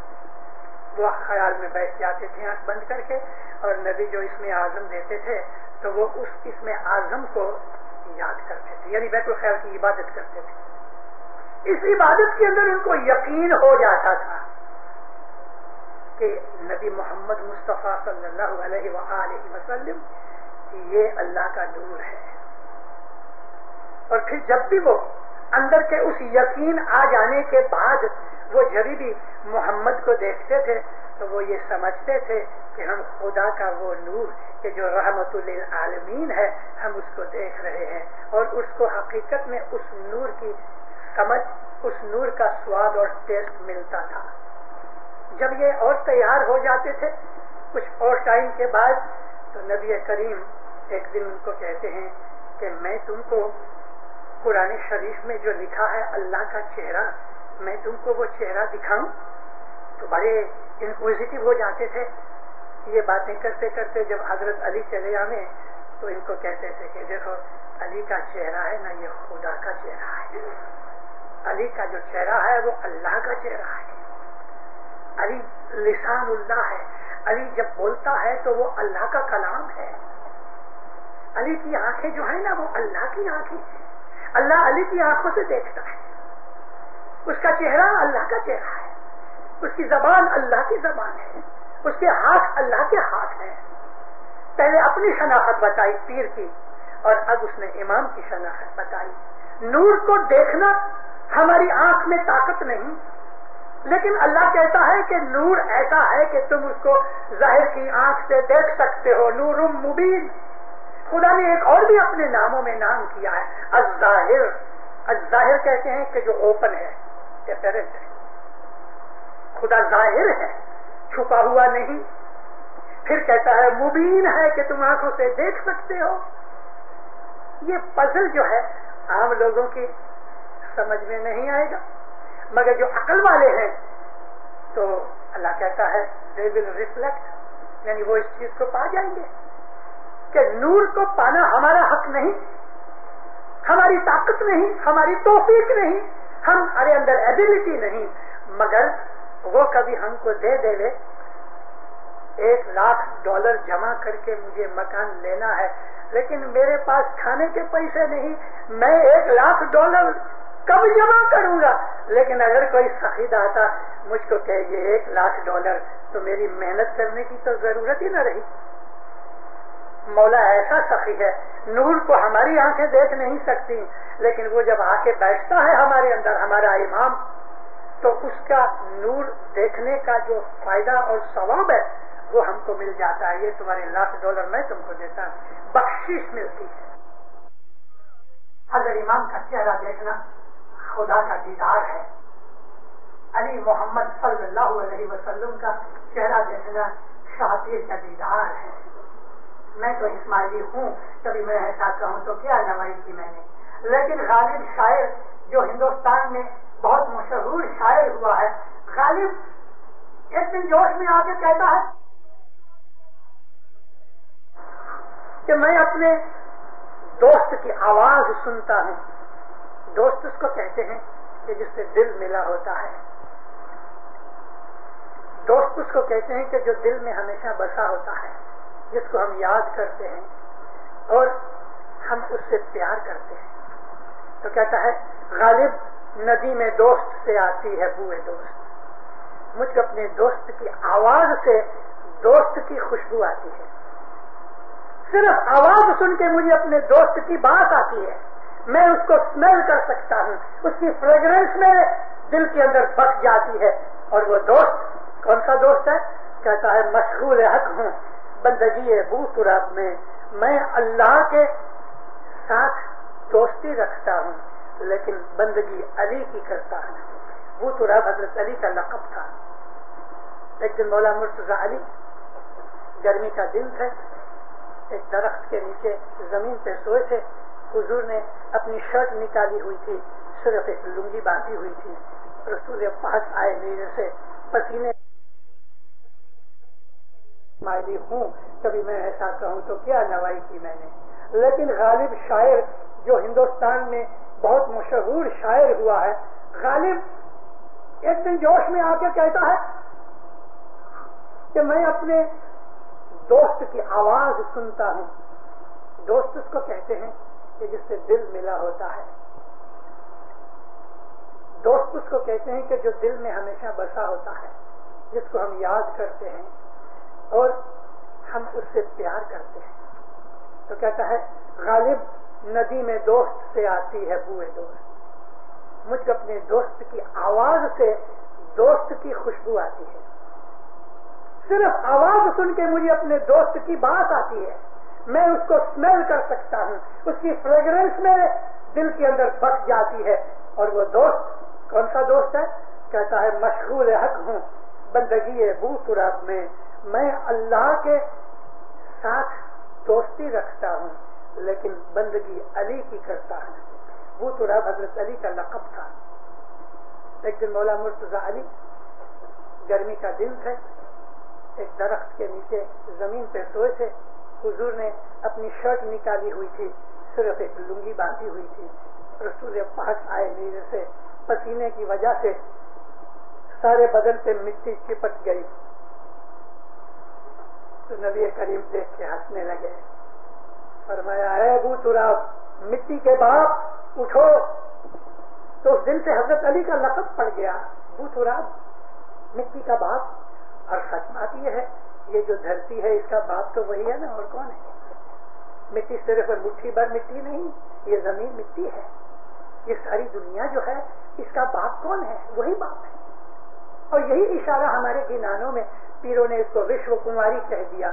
وہ خیال میں بیٹھ جاتے تھے آنکھ بند کر کے، اور نبی جو اسم اعظم دیتے تھے تو وہ اس اسم اعظم کو یاد کرتے تھے، یعنی بیت الخیر کی عبادت کرتے تھے. اس عبادت کے اندر ان کو یقین ہو جاتا تھا کہ نبی محمد مصطفیٰ صلی اللہ علیہ وآلہ وسلم یہ اللہ کا نور ہے. اور پھر جب بھی وہ اندر کے اس یقین آ جانے کے بعد وہ جب بھی محمد کو دیکھتے تھے تو وہ یہ سمجھتے تھے کہ ہم خدا کا وہ نور کہ جو رحمت للعالمین ہے ہم اس کو دیکھ رہے ہیں. اور اس کو حقیقت میں اس نور کی سمجھ، اس نور کا سواد اور ٹیسٹ ملتا تھا. جب یہ اور تیار ہو جاتے تھے کچھ اور ٹائم کے بعد تو نبی کریم ایک دن ان کو کہتے ہیں کہ میں تم کو قرآن شریف میں جو لکھا ہے اللہ کا چہرہ، میں تم کو وہ چہرہ دکھاؤں. تو بڑے انکوزیٹو ہو جاتے تھے. یہ باتیں کرتے کرتے جب حضرت علی چلے آئے تو ان کو کہتے تھے کہ دیکھو علی کا چہرہ ہے نا یہ خدا کا چہرہ ہے. علی کا جو چہرہ ہے وہ اللہ کا چہرہ ہے. علی لسان اللہ ہے. علی جب بولتا ہے تو وہ اللہ کا کلام ہے. علی کی آنکھیں جو ہیں نا وہ اللہ کی آنکھیں ہیں. اللہ علی کی آنکھوں سے دیکھتا ہے. اس کا چہرہ اللہ کا چہرہ ہے. اس کی زبان اللہ کی زبان ہے. اس کے ہاتھ اللہ کے ہاتھ ہیں. پہلے اپنی شناخت بتائی پیر کی، اور اب اس نے امام کی شناخت بتائی. نور کو دیکھنا ہماری آنکھ میں طاقت نہیں، لیکن اللہ کہتا ہے کہ نور ایسا ہے کہ تم اس کو ظاہر کی آنکھ سے دیکھ سکتے ہو. نور مبین. خدا نے ایک اور بھی اپنے ناموں میں نام کیا ہے الظاہر. الظاہر کہتے ہیں کہ جو اوپن ہے، اپیرنٹ ہے. خدا ظاہر ہے، چھپا ہوا نہیں. پھر کہتا ہے مبین ہے کہ تم آنکھوں سے دیکھ سکتے ہو. یہ پزل جو ہے عام لوگوں کی سمجھ میں نہیں آئے گا، مگر جو عقل والے ہیں تو اللہ کہتا ہے they will reflect، یعنی وہ اس چیز کو پا جائیں گے کہ نور کو پانا ہمارا حق نہیں، ہماری طاقت نہیں، ہماری توفیق نہیں، ہمارے اندر ایبلٹی نہیں، مگر وہ کبھی ہم کو دے دے لے. $1,00,000 جمع کر کے مجھے مکان لینا ہے، لیکن میرے پاس کھانے کے پیسے نہیں، میں $1,00,000 کب جمع کروں گا؟ لیکن اگر کوئی سخی داتا مجھ کو کہے یہ $1,00,000 تو میری محنت کرنے کی تو ضرورت ہی نہ رہی. مولا ایسا سخی ہے، نور کو ہماری آنکھیں دیکھ نہیں سکتی، لیکن وہ جب آ کے بیٹھتا ہے ہمارے اندر، ہمارا امام، تو اس کا نور دیکھنے کا جو فائدہ اور ثواب ہے وہ ہم کو مل جاتا ہے. یہ تمہارے $1,00,000 میں تم کو دیتا ہوں، بخشش ملتی ہے. حضرت امام کا چہرہ دیکھنا خدا کا دیدار ہے، علی محمد صلی اللہ علیہ وسلم کا چہرہ دیکھنا شاہ پیر کا دیدار ہے۔ میں تو اسماعیلی ہوں، کبھی میں ایسا کہوں تو کیا نوائی کی میں نے، لیکن غالب شاعر جو ہندوستان میں بہت مشہور شاعر ہوا ہے، غالب ایک دن جوش میں آ کے کہتا ہے کہ میں اپنے دوست کی آواز سنتا ہوں۔ دوست اس کو کہتے ہیں کہ جس سے دل ملا ہوتا ہے، دوست اس کو کہتے ہیں کہ جو دل میں ہمیشہ بسا ہوتا ہے، جس کو ہم یاد کرتے ہیں اور ہم اس سے پیار کرتے ہیں۔ تو کہتا ہے غالب ندی میں دوست سے آتی ہے بوئے دوست، مجھ کو اپنے دوست کی آواز سے دوست کی خوشبو آتی ہے، صرف آواز سن کے مجھے اپنے دوست کی بات آتی ہے، میں اس کو اسمیل کر سکتا ہوں، اس کی فریگرنس میرے دل کے اندر بس جاتی ہے۔ اور وہ دوست کون سا دوست ہے؟ کہتا ہے مشغول حق ہوں بندگی بو تراب میں اللہ کے ساتھ دوستی رکھتا ہوں لیکن بندگی علی کی کرتا ہوں۔ بو تراب حضرت علی کا لقب تھا۔ ایک دن مولا مرتضی علی گرمی کا دن تھا، ایک درخت کے نیچے زمین پہ سوئے تھے، حضور نے اپنی شرٹ نکالی ہوئی تھی، صرف ایک لنگی باندھی ہوئی تھی، رسول پاک آئے میرے سے پسینے مائلی ہوں، کبھی میں ایسا کہوں تو کیا نوائی کی میں نے، لیکن غالب شاعر جو ہندوستان میں بہت مشہور شاعر ہوا ہے، غالب ایک دن جوش میں آ کے کہتا ہے کہ میں اپنے دوست کی آواز سنتا ہوں۔ دوست اس کو کہتے ہیں کہ جس سے دل ملا ہوتا ہے، دوست اس کو کہتے ہیں کہ جو دل میں ہمیشہ بسا ہوتا ہے، جس کو ہم یاد کرتے ہیں اور ہم اس سے پیار کرتے ہیں۔ تو کہتا ہے غالب ندی میں دوست سے آتی ہے بوئے دوست، مجھ کو اپنے دوست کی آواز سے دوست کی خوشبو آتی ہے، صرف آواز سن کے مجھے اپنے دوست کی بات آتی ہے، میں اس کو اسمیل کر سکتا ہوں، اس کی فریگرنس میرے دل کے اندر بس جاتی ہے۔ اور وہ دوست کون سا دوست ہے؟ کہتا ہے مشغول حق ہوں بندگی بو تراب میں اللہ کے ساتھ دوستی رکھتا ہوں لیکن بندگی علی کی کرتا ہوں۔ بو تراب حضرت علی کا لقب تھا۔ ایک دن مولا مرتضی علی گرمی کا دن تھا، ایک درخت کے نیچے زمین پہ سوئے تھے، حضور نے اپنی شرٹ نکالی ہوئی تھی، صرف ایک لنگی باندھی ہوئی تھی، رسول پاک آئے میرے سے پسینے کی وجہ سے سارے بدن پہ مٹی چپک گئی، تو نبی کریم دیکھ کے ہنسنے لگے، فرمایا اے ابو تراب مٹی کے باپ اٹھو۔ تو اس دن سے حضرت علی کا لقب پڑ گیا ابو تراب، مٹی کا باپ۔ اور سچ بات یہ ہے یہ جو دھرتی ہے اس کا باپ تو وہی ہے نا، اور کون ہے؟ مٹی صرف مٹھی بھر مٹی نہیں، یہ زمین مٹی ہے، یہ ساری دنیا جو ہے اس کا باپ کون ہے؟ وہی باپ ہے۔ اور یہی اشارہ ہمارے گنانوں میں پیروں نے اس کو وشو کماری کہہ دیا،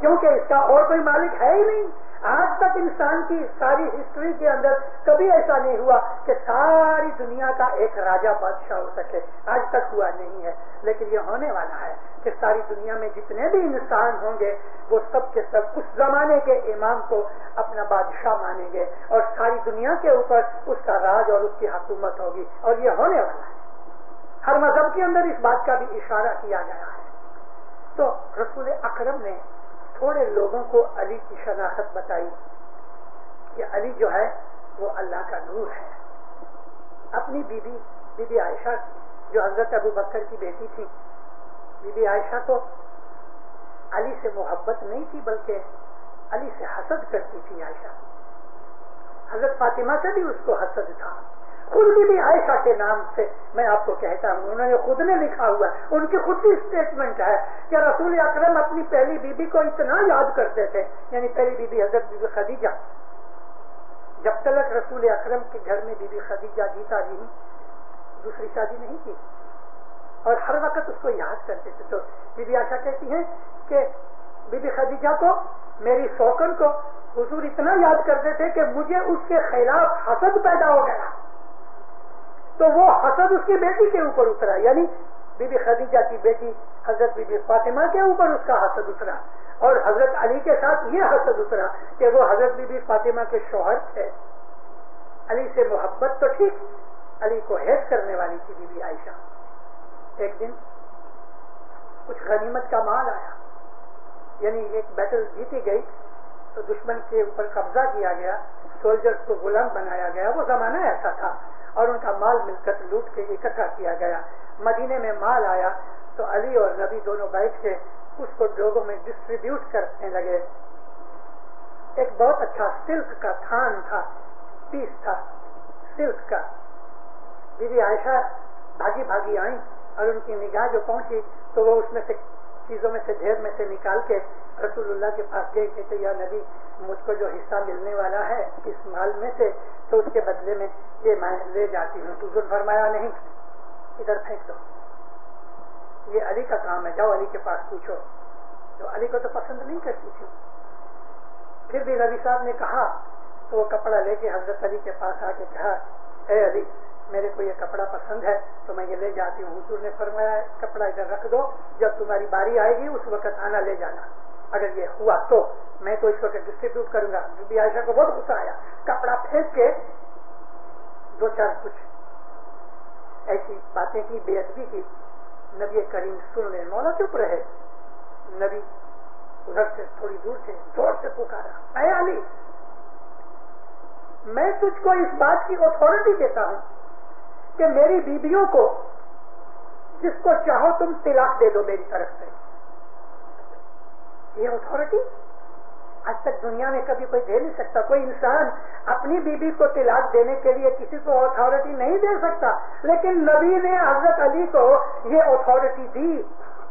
کیونکہ اس کا اور کوئی مالک ہے ہی نہیں۔ آج تک انسان کی ساری ہسٹری کے اندر کبھی ایسا نہیں ہوا کہ ساری دنیا کا ایک راجا بادشاہ ہو سکے، آج تک ہوا نہیں ہے، لیکن یہ ہونے والا ہے کہ ساری دنیا میں جتنے بھی انسان ہوں گے وہ سب کے سب اس زمانے کے امام کو اپنا بادشاہ مانیں گے اور ساری دنیا کے اوپر اس کا راج اور اس کی حکومت ہوگی، اور یہ ہونے والا ہے۔ ہر مذہب کے اندر اس بات کا بھی اشارہ کیا گیا ہے۔ تو رسول اکرم نے تھوڑے لوگوں کو علی کی شناخت بتائی کہ علی جو ہے وہ اللہ کا نور ہے۔ اپنی بی بی عائشہ جو حضرت ابو بکر کی بیٹی تھی، بی بی عائشہ کو علی سے محبت نہیں تھی بلکہ علی سے حسد کرتی تھی عائشہ۔ حضرت فاطمہ سے بھی اس کو حسد تھا۔ خود بی عائشہ کے نام سے میں آپ کو کہتا ہوں، انہوں نے خود نے لکھا ہوا ہے، ان کی خود کی اسٹیٹمنٹ ہے کہ رسول اکرم اپنی پہلی بیوی کو اتنا یاد کرتے تھے، یعنی پہلی بیوی حضرت بیوی خدیجہ، جب تک رسول اکرم کے گھر میں بیوی خدیجہ جیتا جی دوسری شادی نہیں کی، اور ہر وقت اس کو یاد کرتے تھے۔ تو بی بی عائشہ کہتی ہیں کہ بی بی خدیجہ کو، میری سوکن کو حضور اتنا یاد کرتے تھے کہ مجھے اس کے خلاف حسد پیدا ہو گیا تو وہ حسد اس کی بیٹی کے اوپر اترا، یعنی بی بی خدیجہ کی بیٹی حضرت بی بی فاطمہ کے اوپر اس کا حسد اترا، اور حضرت علی کے ساتھ یہ حسد اترا کہ وہ حضرت بی بی فاطمہ کے شوہر تھے۔ علی سے محبت تو ٹھیک، علی کو ہیٹ کرنے والی تھی بی بی عائشہ۔ ایک دن کچھ غنیمت کا مال آیا، یعنی ایک بیٹل جیتی گئی تو دشمن کے اوپر قبضہ کیا گیا، سولجرز کو غلام بنایا گیا، وہ زمانہ ایسا تھا، اور ان کا مال ملکت لوٹ کے اکٹھا کیا گیا۔ مدینے میں مال آیا تو علی اور نبی دونوں بیٹھ کے اس کو لوگوں میں ڈسٹریبیوٹ کرنے لگے۔ ایک بہت اچھا سلک کا تھان تھا، پیس تھا سلک کا۔ بی بی عائشہ بھاگی بھاگی آئیں اور ان کی نگاہ جو پہنچی تو وہ اس میں سے چیزوں میں سے ڈھیر میں سے نکال کے رسول اللہ کے پاس گئے، کہتے یا نبی مجھ کو جو حصہ ملنے والا ہے اس مال میں سے تو اس کے بدلے میں یہ میں لے جاتی ہوں۔ حضور فرمایا نہیں، ادھر پھینک دو، یہ علی کا کام ہے، جاؤ علی کے پاس پوچھو۔ تو علی کو تو پسند نہیں کرتی تھی، پھر بھی نبی صاحب نے کہا تو وہ کپڑا لے کے حضرت علی کے پاس آ کے کہا اے علی میرے کو یہ کپڑا پسند ہے تو میں یہ لے جاتی ہوں۔ حضور نے فرمایا کپڑا ادھر رکھ دو، جب تمہاری باری آئے گی اس وقت آنا لے جانا، اگر یہ ہوا تو میں تو اس وقت ڈسٹریبیوٹ کروں گا۔ بی بی عائشہ کو بہت غصہ آیا، کپڑا پھینک کے دو چار کچھ ایسی باتیں کی، بے ادبی کی۔ نبی کریم سن لے، مولا چپ رہے۔ نبی ادھر سے تھوڑی دور سے زور سے پکارا اے علی میں تجھ کو اس بات کی اتھارٹی دیتا ہوں کہ میری بیویوں کو جس کو چاہو تم طلاق دے دو میری طرف سے۔ یہ اتھارٹی آج تک دنیا میں کبھی کوئی دے نہیں سکتا، کوئی انسان اپنی بیوی کو طلاق دینے کے لیے کسی کو اتھارٹی نہیں دے سکتا، لیکن نبی نے حضرت علی کو یہ اتھارٹی دی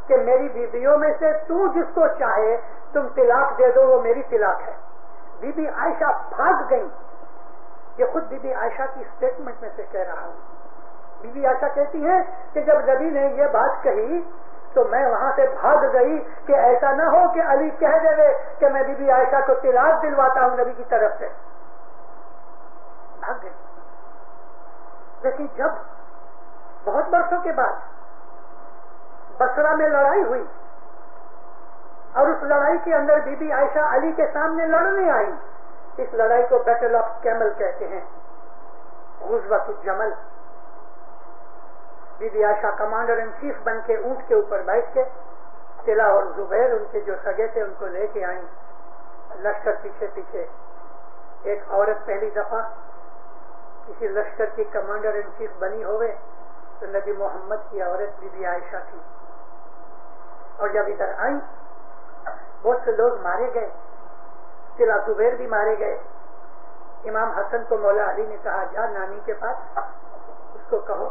کہ میری بیویوں میں سے تو جس کو چاہے تم طلاق دے دو، وہ میری طلاق ہے۔ بی بی عائشہ بھاگ گئی، یہ خود بی بی عائشہ کی اسٹیٹمنٹ میں سے کہہ رہا ہوں۔ بی بی عائشہ کہتی ہے کہ جب نبی نے یہ بات کہی تو میں وہاں سے بھاگ گئی کہ ایسا نہ ہو کہ علی کہہ دے کہ میں بی بی عائشہ کو طلاق دلواتا ہوں نبی کی طرف سے، بھاگ گئی۔ لیکن جب بہت برسوں کے بعد بصرہ میں لڑائی ہوئی اور اس لڑائی کے اندر بی بی عائشہ علی کے سامنے لڑنے آئی، اس لڑائی کو بیٹل آف کیمل کہتے ہیں، غزوۃ الجمل۔ Bibi Bibi Aisha commander in chief بن کے اونٹ کے اوپر بیٹھ کے طلحہ اور زبیر ان کے جو سگے تھے ان کو لے کے آئیں، لشکر پیچھے پیچھے۔ ایک عورت پہلی دفعہ کسی لشکر کی کمانڈر ان چیف بنی ہوئے تو نبی محمد کی عورت بی بی عائشہ تھی، اور جب ادھر آئیں بہت سے لوگ مارے گئے، طلحہ زبیر بھی مارے گئے۔ امام حسن کو مولا علی نے کہا جا نانی کے پاس، اس کو کہو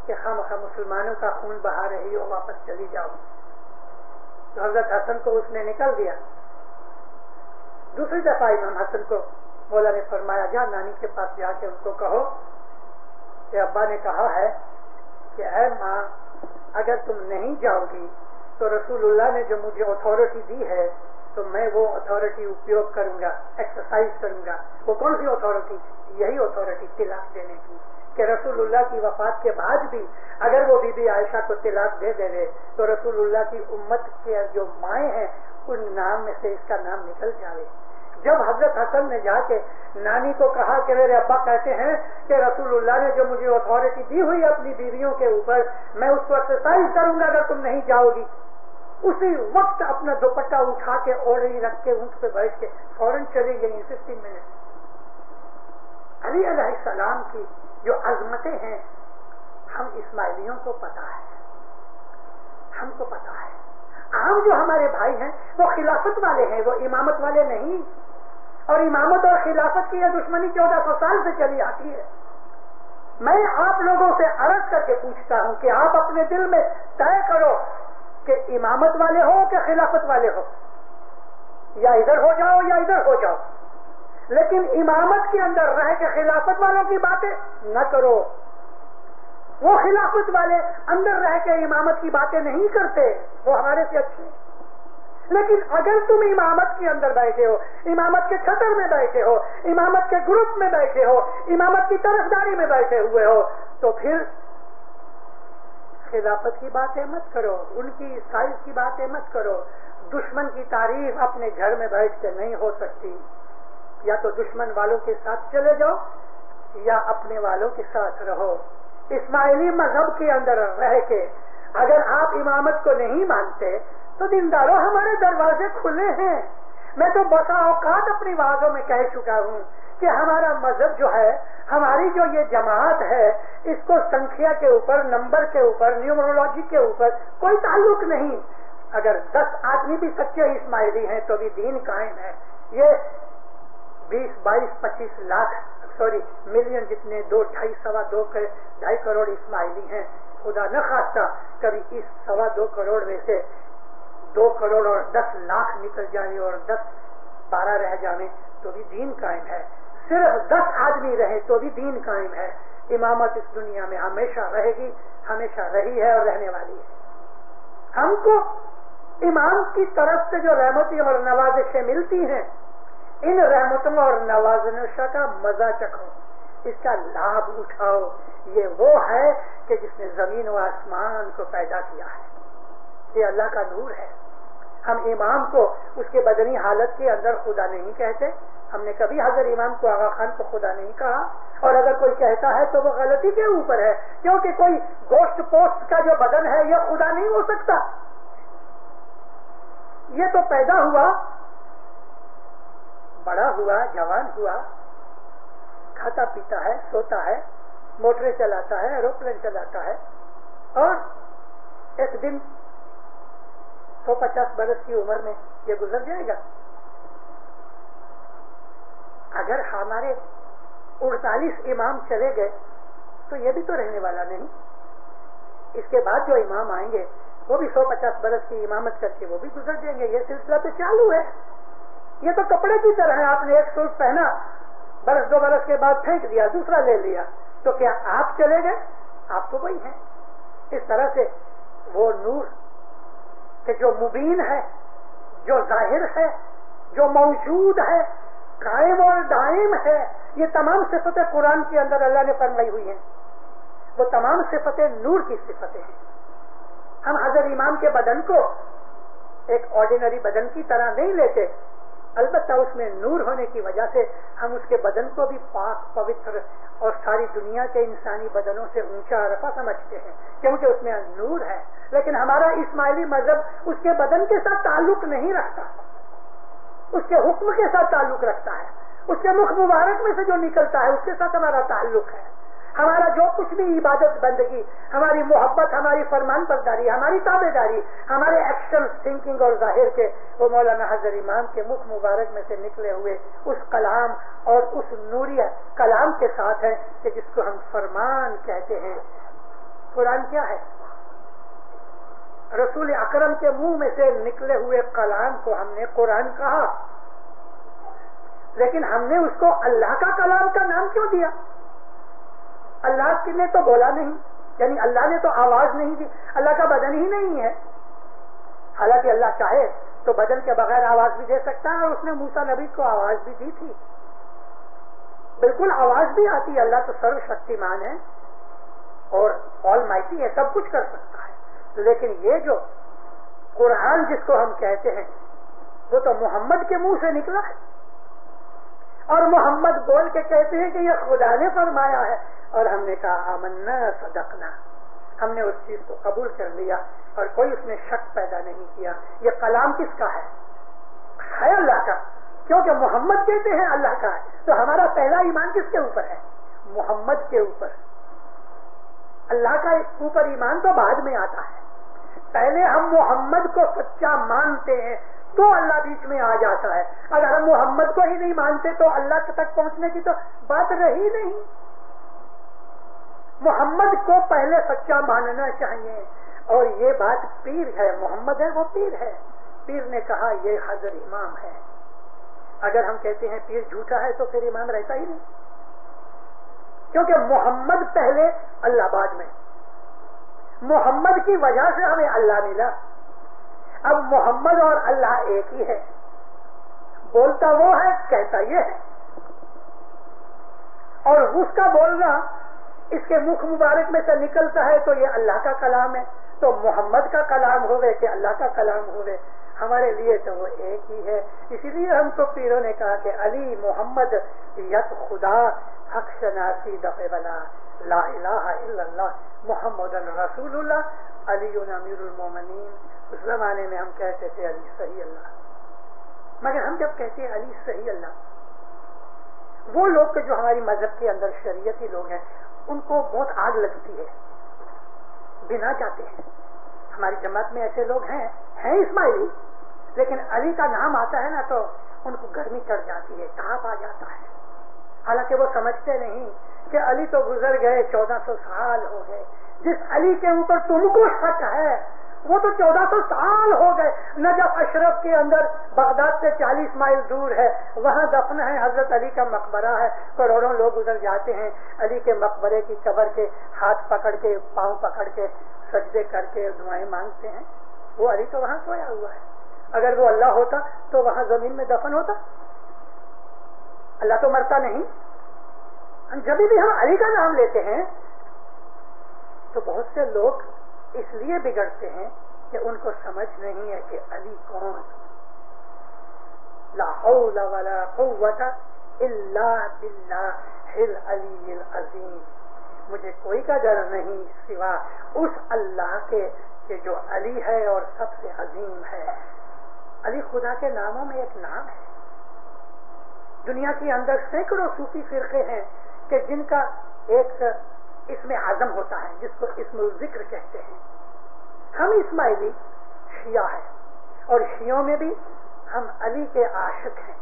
کہ خامخواہ مسلمانوں کا خون بہا رہی ہو، واپس چلی جاؤ۔ تو حضرت حسن کو اس نے نکل دیا۔ دوسری دفعہ امام حسن کو مولا نے فرمایا جا نانی کے پاس جا کے ان کو کہو کہ ابا نے کہا ہے کہ اے ماں اگر تم نہیں جاؤ گی تو رسول اللہ نے جو مجھے اتھارٹی دی ہے تو میں وہ اتھارٹی اپیوگ کروں گا، ایکسرسائز کروں گا۔ وہ کون سی اتھارٹی؟ یہی اتھارٹی طلاق دینے کی، کہ رسول اللہ کی وفات کے بعد بھی اگر وہ بی بی عائشہ کو طلاق دے دے تو رسول اللہ کی امت کے جو مائیں ہیں ان نام میں سے اس کا نام نکل جائے۔ جب حضرت حسن نے جا کے نانی کو کہا کہ میرے ابا کہتے ہیں کہ رسول اللہ نے جو مجھے اتھارٹی دی ہوئی اپنی بیویوں کے اوپر میں اس کو ایکسرسائز کروں گا اگر تم نہیں جاؤ گی، اسی وقت اپنا دوپٹہ اٹھا کے اوڑھنی رکھ کے اونٹ پہ بیٹھ کے فوراً چلی گئی 15 منٹ۔ علی علیہ السلام کی جو عظمتیں ہیں ہم اسماعیلیوں کو پتا ہے، ہم کو پتا ہے۔ عام جو ہمارے بھائی ہیں وہ خلافت والے ہیں، وہ امامت والے نہیں، اور امامت اور خلافت کی یہ دشمنی 1400 سال سے چلی آتی ہے۔ میں آپ لوگوں سے عرض کر کے پوچھتا ہوں کہ آپ اپنے دل میں طے کرو کہ امامت والے ہو کہ خلافت والے ہو، یا ادھر ہو جاؤ یا ادھر ہو جاؤ، لیکن امامت کے اندر رہ کے خلافت والوں کی باتیں نہ کرو۔ وہ خلافت والے اندر رہ کے امامت کی باتیں نہیں کرتے، وہ ہمارے سے اچھے، لیکن اگر تم امامت کے اندر بیٹھے ہو، امامت کے چھتر میں بیٹھے ہو، امامت کے گروپ میں بیٹھے ہو، امامت کی طرفداری میں بیٹھے ہوئے ہو، تو پھر خلافت کی باتیں مت کرو، ان کی سائز کی باتیں مت کرو. دشمن کی تعریف اپنے گھر میں بیٹھ کے نہیں ہو سکتی. یا تو دشمن والوں کے ساتھ چلے جاؤ یا اپنے والوں کے ساتھ رہو. اسماعیلی مذہب کے اندر رہ کے اگر آپ امامت کو نہیں مانتے تو دینداروں ہمارے دروازے کھلے ہیں. میں تو بسا اوقات اپنی وعظوں میں کہہ چکا ہوں کہ ہمارا مذہب جو ہے، ہماری جو یہ جماعت ہے، اس کو سنکھیا کے اوپر، نمبر کے اوپر، نیومرولوجی کے اوپر کوئی تعلق نہیں. اگر 10 آدمی بھی سچے اسماعیلی ہیں تو بھی دین قائم ہے. یہ 20 22 25 لاکھ ملین جتنے 2.5 کروڑ اسماعیلی ہیں، خدا نہ خواستہ کبھی اس 2.25 کروڑ میں سے 2 کروڑ اور 10 لاکھ نکل جائیں اور 10-12 رہ جائیں تو بھی دین قائم ہے. صرف 10 آدمی رہے تو بھی دین قائم ہے. امامت اس دنیا میں ہمیشہ رہے گی، ہمیشہ رہی ہے اور رہنے والی ہے. ہم کو امام کی طرف سے جو رحمتیں اور نوازشیں ملتی ہیں، ان رحمتوں اور نوازشوں کا مزہ چکھو، اس کا لابھ اٹھاؤ. یہ وہ ہے کہ جس نے زمین و آسمان کو پیدا کیا ہے. یہ اللہ کا نور ہے. ہم امام کو اس کے بدنی حالت کے اندر خدا نہیں کہتے. ہم نے کبھی حضرت امام کو آغا خان کو خدا نہیں کہا، اور اگر کوئی کہتا ہے تو وہ غلطی کے اوپر ہے، کیونکہ کوئی گوشت پوست کا جو بدن ہے یہ خدا نہیں ہو سکتا. یہ تو پیدا ہوا، بڑا ہوا، جوان ہوا، کھاتا پیتا ہے، سوتا ہے، موٹریں چلاتا ہے، ایروپلین چلاتا ہے، اور ایک دن 150 برس کی عمر میں یہ گزر جائے گا. اگر ہمارے 48 امام چلے گئے تو یہ بھی تو رہنے والا نہیں. اس کے بعد جو امام آئیں گے وہ بھی 150 برس کی امامت کر کے وہ بھی گزر جائیں گے. یہ سلسلہ تو چالو ہے. یہ تو کپڑے کی طرح ہے، آپ نے ایک سوٹ پہنا، برس 2 برس کے بعد پھینک دیا، دوسرا لے لیا، تو کیا آپ چلے گئے؟ آپ تو وہی ہیں. اس طرح سے وہ نور کہ جو مبین ہے، جو ظاہر ہے، جو موجود ہے، قائم اور دائم ہے، یہ تمام صفتیں قرآن کے اندر اللہ نے فرمائی ہوئی ہیں. وہ تمام صفتیں نور کی صفتیں ہیں. ہم حضرت امام کے بدن کو ایک آرڈینری بدن کی طرح نہیں لیتے، البتہ اس میں نور ہونے کی وجہ سے ہم اس کے بدن کو بھی پاک پوتر اور ساری دنیا کے انسانی بدنوں سے اونچا رفع سمجھتے ہیں، کیونکہ اس میں نور ہے. لیکن ہمارا اسماعیلی مذہب اس کے بدن کے ساتھ تعلق نہیں رکھتا، اس کے حکم کے ساتھ تعلق رکھتا ہے. اس کے مخ مبارک میں سے جو نکلتا ہے اس کے ساتھ ہمارا تعلق ہے. ہمارا جو کچھ بھی عبادت بندگی، ہماری محبت، ہماری فرمان برداری، ہماری تابع داری، ہمارے ایکشن، تھنکنگ اور ظاہر کے وہ مولانا حضرت امام کے مخ مبارک میں سے نکلے ہوئے اس کلام اور اس نوری کلام کے ساتھ ہے کہ جس کو ہم فرمان کہتے ہیں. قرآن کیا ہے؟ رسول اکرم کے منہ میں سے نکلے ہوئے کلام کو ہم نے قرآن کہا، لیکن ہم نے اس کو اللہ کا کلام کا نام کیوں دیا؟ اللہ نے تو بولا نہیں، یعنی اللہ نے تو آواز نہیں دی، اللہ کا بدن ہی نہیں ہے. حالانکہ اللہ چاہے تو بدن کے بغیر آواز بھی دے سکتا ہے، اور اس نے موسیٰ نبی کو آواز بھی دی تھی. بالکل آواز بھی آتی ہے. اللہ تو سرو شکتیمان ہے اور آل مائٹی ہے، سب کچھ کر سکتا ہے. لیکن یہ جو قرآن جس کو ہم کہتے ہیں وہ تو محمد کے منہ سے نکلا ہے، اور محمد بول کے کہتے ہیں کہ یہ خدا نے فرمایا ہے، اور ہم نے کہا آمنا صدقنا، ہم نے اس چیز کو قبول کر لیا اور کوئی اس میں شک پیدا نہیں کیا. یہ کلام کس کا ہے اللہ کا، کیونکہ محمد کہتے ہیں اللہ کا ہے. تو ہمارا پہلا ایمان کس کے اوپر ہے؟ محمد کے اوپر. اللہ کا اوپر ایمان تو بعد میں آتا ہے. پہلے ہم محمد کو سچا مانتے ہیں تو اللہ بیچ میں آ جاتا ہے. اگر ہم محمد کو ہی نہیں مانتے تو اللہ تک پہنچنے کی تو بات رہی نہیں. محمد کو پہلے سچا ماننا چاہیے. اور یہ بات پیر ہے، محمد ہے وہ پیر ہے. پیر نے کہا یہ حضرت امام ہے. اگر ہم کہتے ہیں پیر جھوٹا ہے تو پھر امام رہتا ہی نہیں، کیونکہ محمد پہلے اللہ بعد میں. محمد کی وجہ سے ہمیں اللہ ملا. اب محمد اور اللہ ایک ہی ہے، بولتا وہ ہے، کہتا یہ ہے، اور اس کا بولنا اس کے مکھ مبارک میں سے نکلتا ہے تو یہ اللہ کا کلام ہے، تو محمد کا کلام ہوئے کہ اللہ کا کلام ہوئے، ہمارے لیے تو وہ ایک ہی ہے۔ اسی لیے ہم کو پیروں نے کہا کہ علی محمد یک خدا حق شناسی دفع بلا لا الہ الا اللہ محمد رسول اللہ علی امیر المومنین۔ اس زمانے میں ہم کہتے تھے علی صحیح اللہ، مگر ہم جب کہتے ہیں علی صحیح اللہ، وہ لوگ جو ہماری مذہب کے اندر شریعتی لوگ ہیں ان کو بہت آگ لگتی ہے، بنا چاہتے ہیں۔ ہماری جماعت میں ایسے لوگ ہیں اسماعیلی، لیکن علی کا نام آتا ہے نا تو ان کو گرمی چڑھ جاتی ہے، تاپ آ جاتا ہے، حالانکہ وہ سمجھتے نہیں کہ علی تو گزر گئے، 1400 سال ہو گئے، جس علی کے اوپر تم کو شک ہے وہ تو 1400 سال ہو گئے۔ نجف اشرف کے اندر بغداد سے 40 مائل دور ہے، وہاں دفن ہے، حضرت علی کا مقبرہ ہے، کروڑوں لوگ ادھر جاتے ہیں، علی کے مقبرے کی قبر کے ہاتھ پکڑ کے پاؤں پکڑ کے سجدے کر کے دعائیں مانگتے ہیں۔ وہ علی تو وہاں سویا ہوا ہے، اگر وہ اللہ ہوتا تو وہاں زمین میں دفن ہوتا؟ اللہ تو مرتا نہیں۔ جب بھی ہم علی کا نام لیتے ہیں تو بہت سے لوگ اس لیے بگڑتے ہیں کہ ان کو سمجھ نہیں ہے کہ علی کون۔ لا حول ولا قوت الا باللہ العلی العظیم، مجھے کوئی کا ڈر نہیں سوا اس اللہ کے کہ جو علی ہے اور سب سے عظیم ہے۔ علی خدا کے ناموں میں ایک نام ہے۔ دنیا کے اندر سینکڑوں صوفی فرقے ہیں کہ جن کا ایک اسم اعظم ہوتا ہے جس کو اسم الذکر کہتے ہیں۔ ہم اسماعیلی شیعہ ہیں اور شیعوں میں بھی ہم علی کے عاشق ہیں،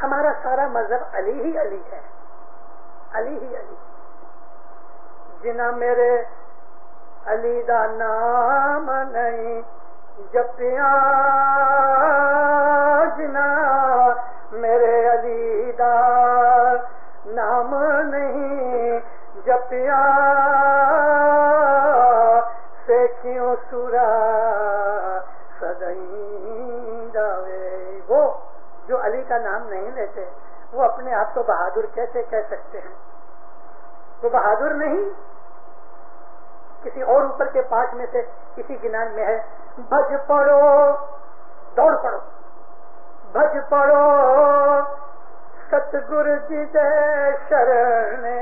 ہمارا سارا مذہب علی ہی علی ہے، علی ہی علی۔ جنا میرے علی دا نام نہیں جپیا، جنا میرے علی دا نام نہیں جپیا، سے کیوں سورا سدائیں جاوے۔ وہ جو علی کا نام نہیں لیتے وہ اپنے آپ کو بہادر کیسے کہہ سکتے ہیں؟ وہ بہادر نہیں، کسی اور اوپر کے پاٹ میں سے کسی گنان میں ہے، بھج پڑو دوڑ پڑو، بھج پڑو ستگر جی دے شرنے،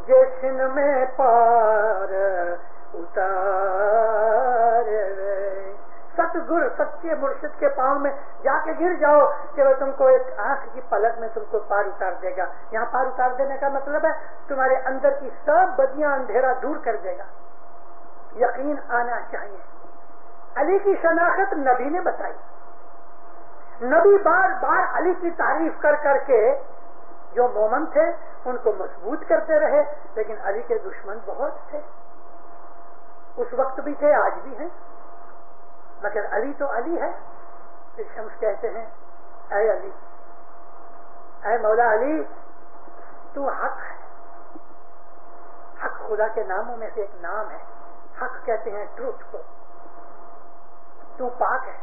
جشن میں پار اتار۔ ستگر سچے مرشد کے پاؤں میں جا کے گر جاؤ کہ وہ تم کو ایک آنکھ کی پلک میں تم کو پار اتار دے گا۔ یہاں پار اتار دینے کا مطلب ہے تمہارے اندر کی سب بدیاں اندھیرا دور کر دے گا۔ یقین آنا چاہیے۔ علی کی شناخت نبی نے بتائی، نبی بار بار علی کی تعریف کر کر کے جو مومن تھے ان کو مضبوط کرتے رہے، لیکن علی کے دشمن بہت تھے، اس وقت بھی تھے، آج بھی ہیں، مگر علی تو علی ہے۔ پھر شمس کہتے ہیں اے علی، اے مولا علی، تو حق ہے۔ حق خدا کے ناموں میں سے ایک نام ہے، حق کہتے ہیں ٹروتھ کو۔ تو پاک ہے،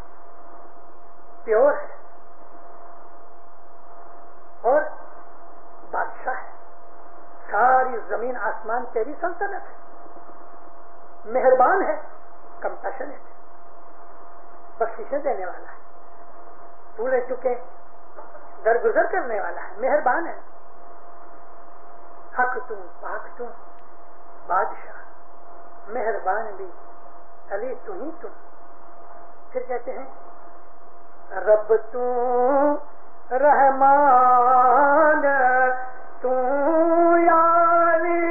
پیور ہے اور بادشاہ ہے، ساری زمین آسمان تیری سلطنت ہے، مہربان ہے، کمپیشنیٹ ہے، بخششیں دینے والا ہے، بھولے چکے درگزر کرنے والا ہے، مہربان ہے۔ حق تم، پاک تم، بادشاہ، مہربان بھی، علی تو ہی تم۔ پھر کہتے ہیں رب تو رحمان تو یاری،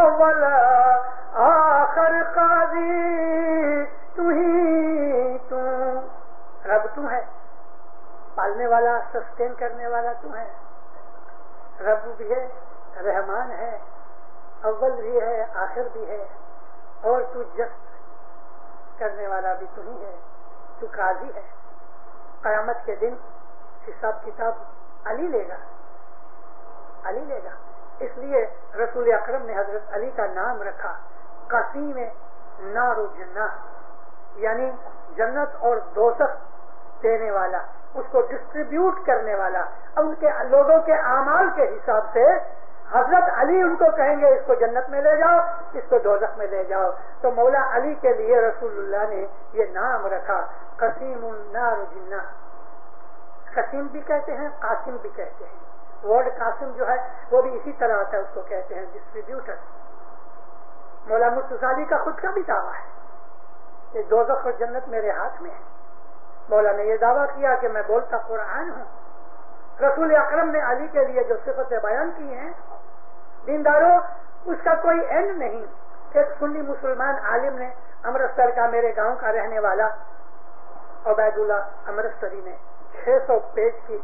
اول آخر قاضی تو ہی تو۔ رب تو ہے، پالنے والا، سسٹین کرنے والا تو ہے، رب بھی ہے، رحمان ہے، اول بھی ہے، آخر بھی ہے، اور تو جسٹ کرنے والا بھی تو ہی ہے، تو قاضی ہے۔ قیامت کے دن حساب کتاب علی لے گا، علی لے گا۔ اس لیے رسول اکرم نے حضرت علی کا نام رکھا قاسم نار و جنہ، یعنی جنت اور دوزخ دینے والا، اس کو ڈسٹریبیوٹ کرنے والا، ان کے لوگوں کے اعمال کے حساب سے حضرت علی ان کو کہیں گے اس کو جنت میں لے جاؤ، اس کو دوزخ میں لے جاؤ. تو مولا علی کے لیے رسول اللہ نے یہ نام رکھا قسیم النار و جنہ. قسیم بھی کہتے ہیں، قاسم بھی کہتے ہیں. ورڈ قاسم جو ہے وہ بھی اسی طرح آتا ہے، اس کو کہتے ہیں ڈسٹریبیوٹر. مولا مرتضی علی کا خود کا بھی دعویٰ ہے کہ دوزخ اور جنت میرے ہاتھ میں ہے. مولا نے یہ دعویٰ کیا کہ میں بولتا قرآن ہوں. رسول اکرم نے علی کے لیے جو صفتیں بیان کی ہیں، دینداروں اس کا کوئی اینڈ نہیں. ایک سنی مسلمان عالم نے، امرتسر کا میرے گاؤں کا رہنے والا عبید اللہ امرتسری نے 600 پیج کی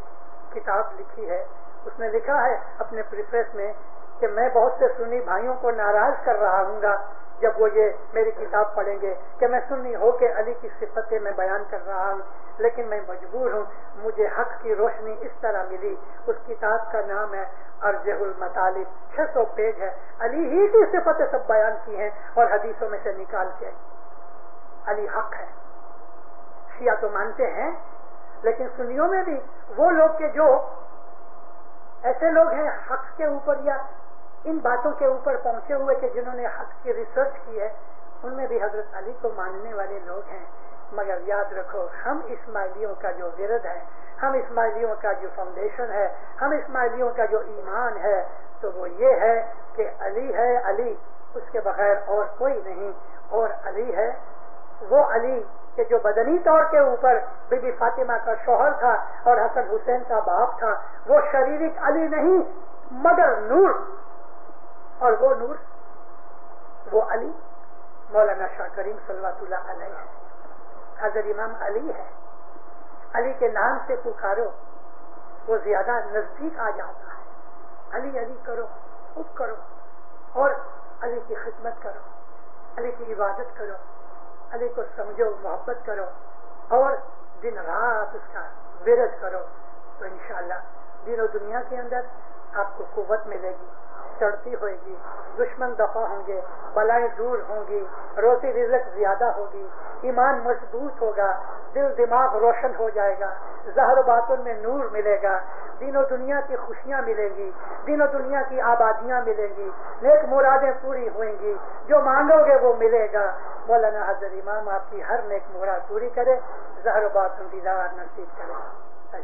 کتاب لکھی ہے. اس نے لکھا ہے اپنے پریفیس میں کہ میں بہت سے سنی بھائیوں کو ناراض کر رہا ہوں گا جب وہ یہ میری کتاب پڑھیں گے کہ میں سنی ہو کے علی کی صفتیں میں بیان کر رہا ہوں، لیکن میں مجبور ہوں. مجھے حق کی روشنی اس طرح ملی. اس کتاب کا نام ہے ارجح المطالب، 600 پیج ہے. علی ہی کی صفتیں سب بیان کی ہیں اور حدیثوں میں سے نکال کے. علی حق ہے. شیعہ تو مانتے ہیں، لیکن سنیوں میں بھی وہ لوگ کہ جو ایسے لوگ ہیں حق کے اوپر یا ان باتوں کے اوپر پہنچے ہوئے کہ جنہوں نے حق کی ریسرچ کی ہے، ان میں بھی حضرت علی کو ماننے والے لوگ ہیں. مگر یاد رکھو، ہم اسماعیلیوں کا جو ورد ہے، ہم اسماعیلیوں کا جو فاؤنڈیشن ہے، ہم اسماعیلیوں کا جو ایمان ہے، تو وہ یہ ہے کہ علی ہے، علی اس کے بغیر اور کوئی نہیں. اور علی ہے وہ علی کہ جو بدنی طور کے اوپر بی بی فاطمہ کا شوہر تھا اور حسن حسین کا باپ تھا. وہ شریرک علی نہیں مگر نور، اور وہ نور وہ علی مولانا شاہ کریم صلوات اللہ علیہ ہے. حضرت امام علی ہے. علی کے نام سے پکارو وہ زیادہ نزدیک آ جاتا ہے. علی علی کرو، خوب کرو، اور علی کی خدمت کرو، علی کی عبادت کرو، علی کو سمجھو، محبت کرو، اور دن رات اس کا ورد کرو. تو انشاءاللہ دین و دنیا کے اندر آپ کو قوت ملے گی، چڑھتی ہوئے گی، دشمن دفع ہوں گے، بلائیں دور ہوں گی، روزی رزق زیادہ ہوگی، ایمان مضبوط ہوگا، دل دماغ روشن ہو جائے گا، ظاہر و باطن میں نور ملے گا، دین و دنیا کی خوشیاں ملیں گی، دین و دنیا کی آبادیاں ملیں گی، نیک مرادیں پوری ہوئیں گی، جو مانگو گے وہ ملے گا. مولانا حضرت امام آپ کی ہر نیک مراد پوری کرے، ظاہر و باطن دیدار نصیب کرے.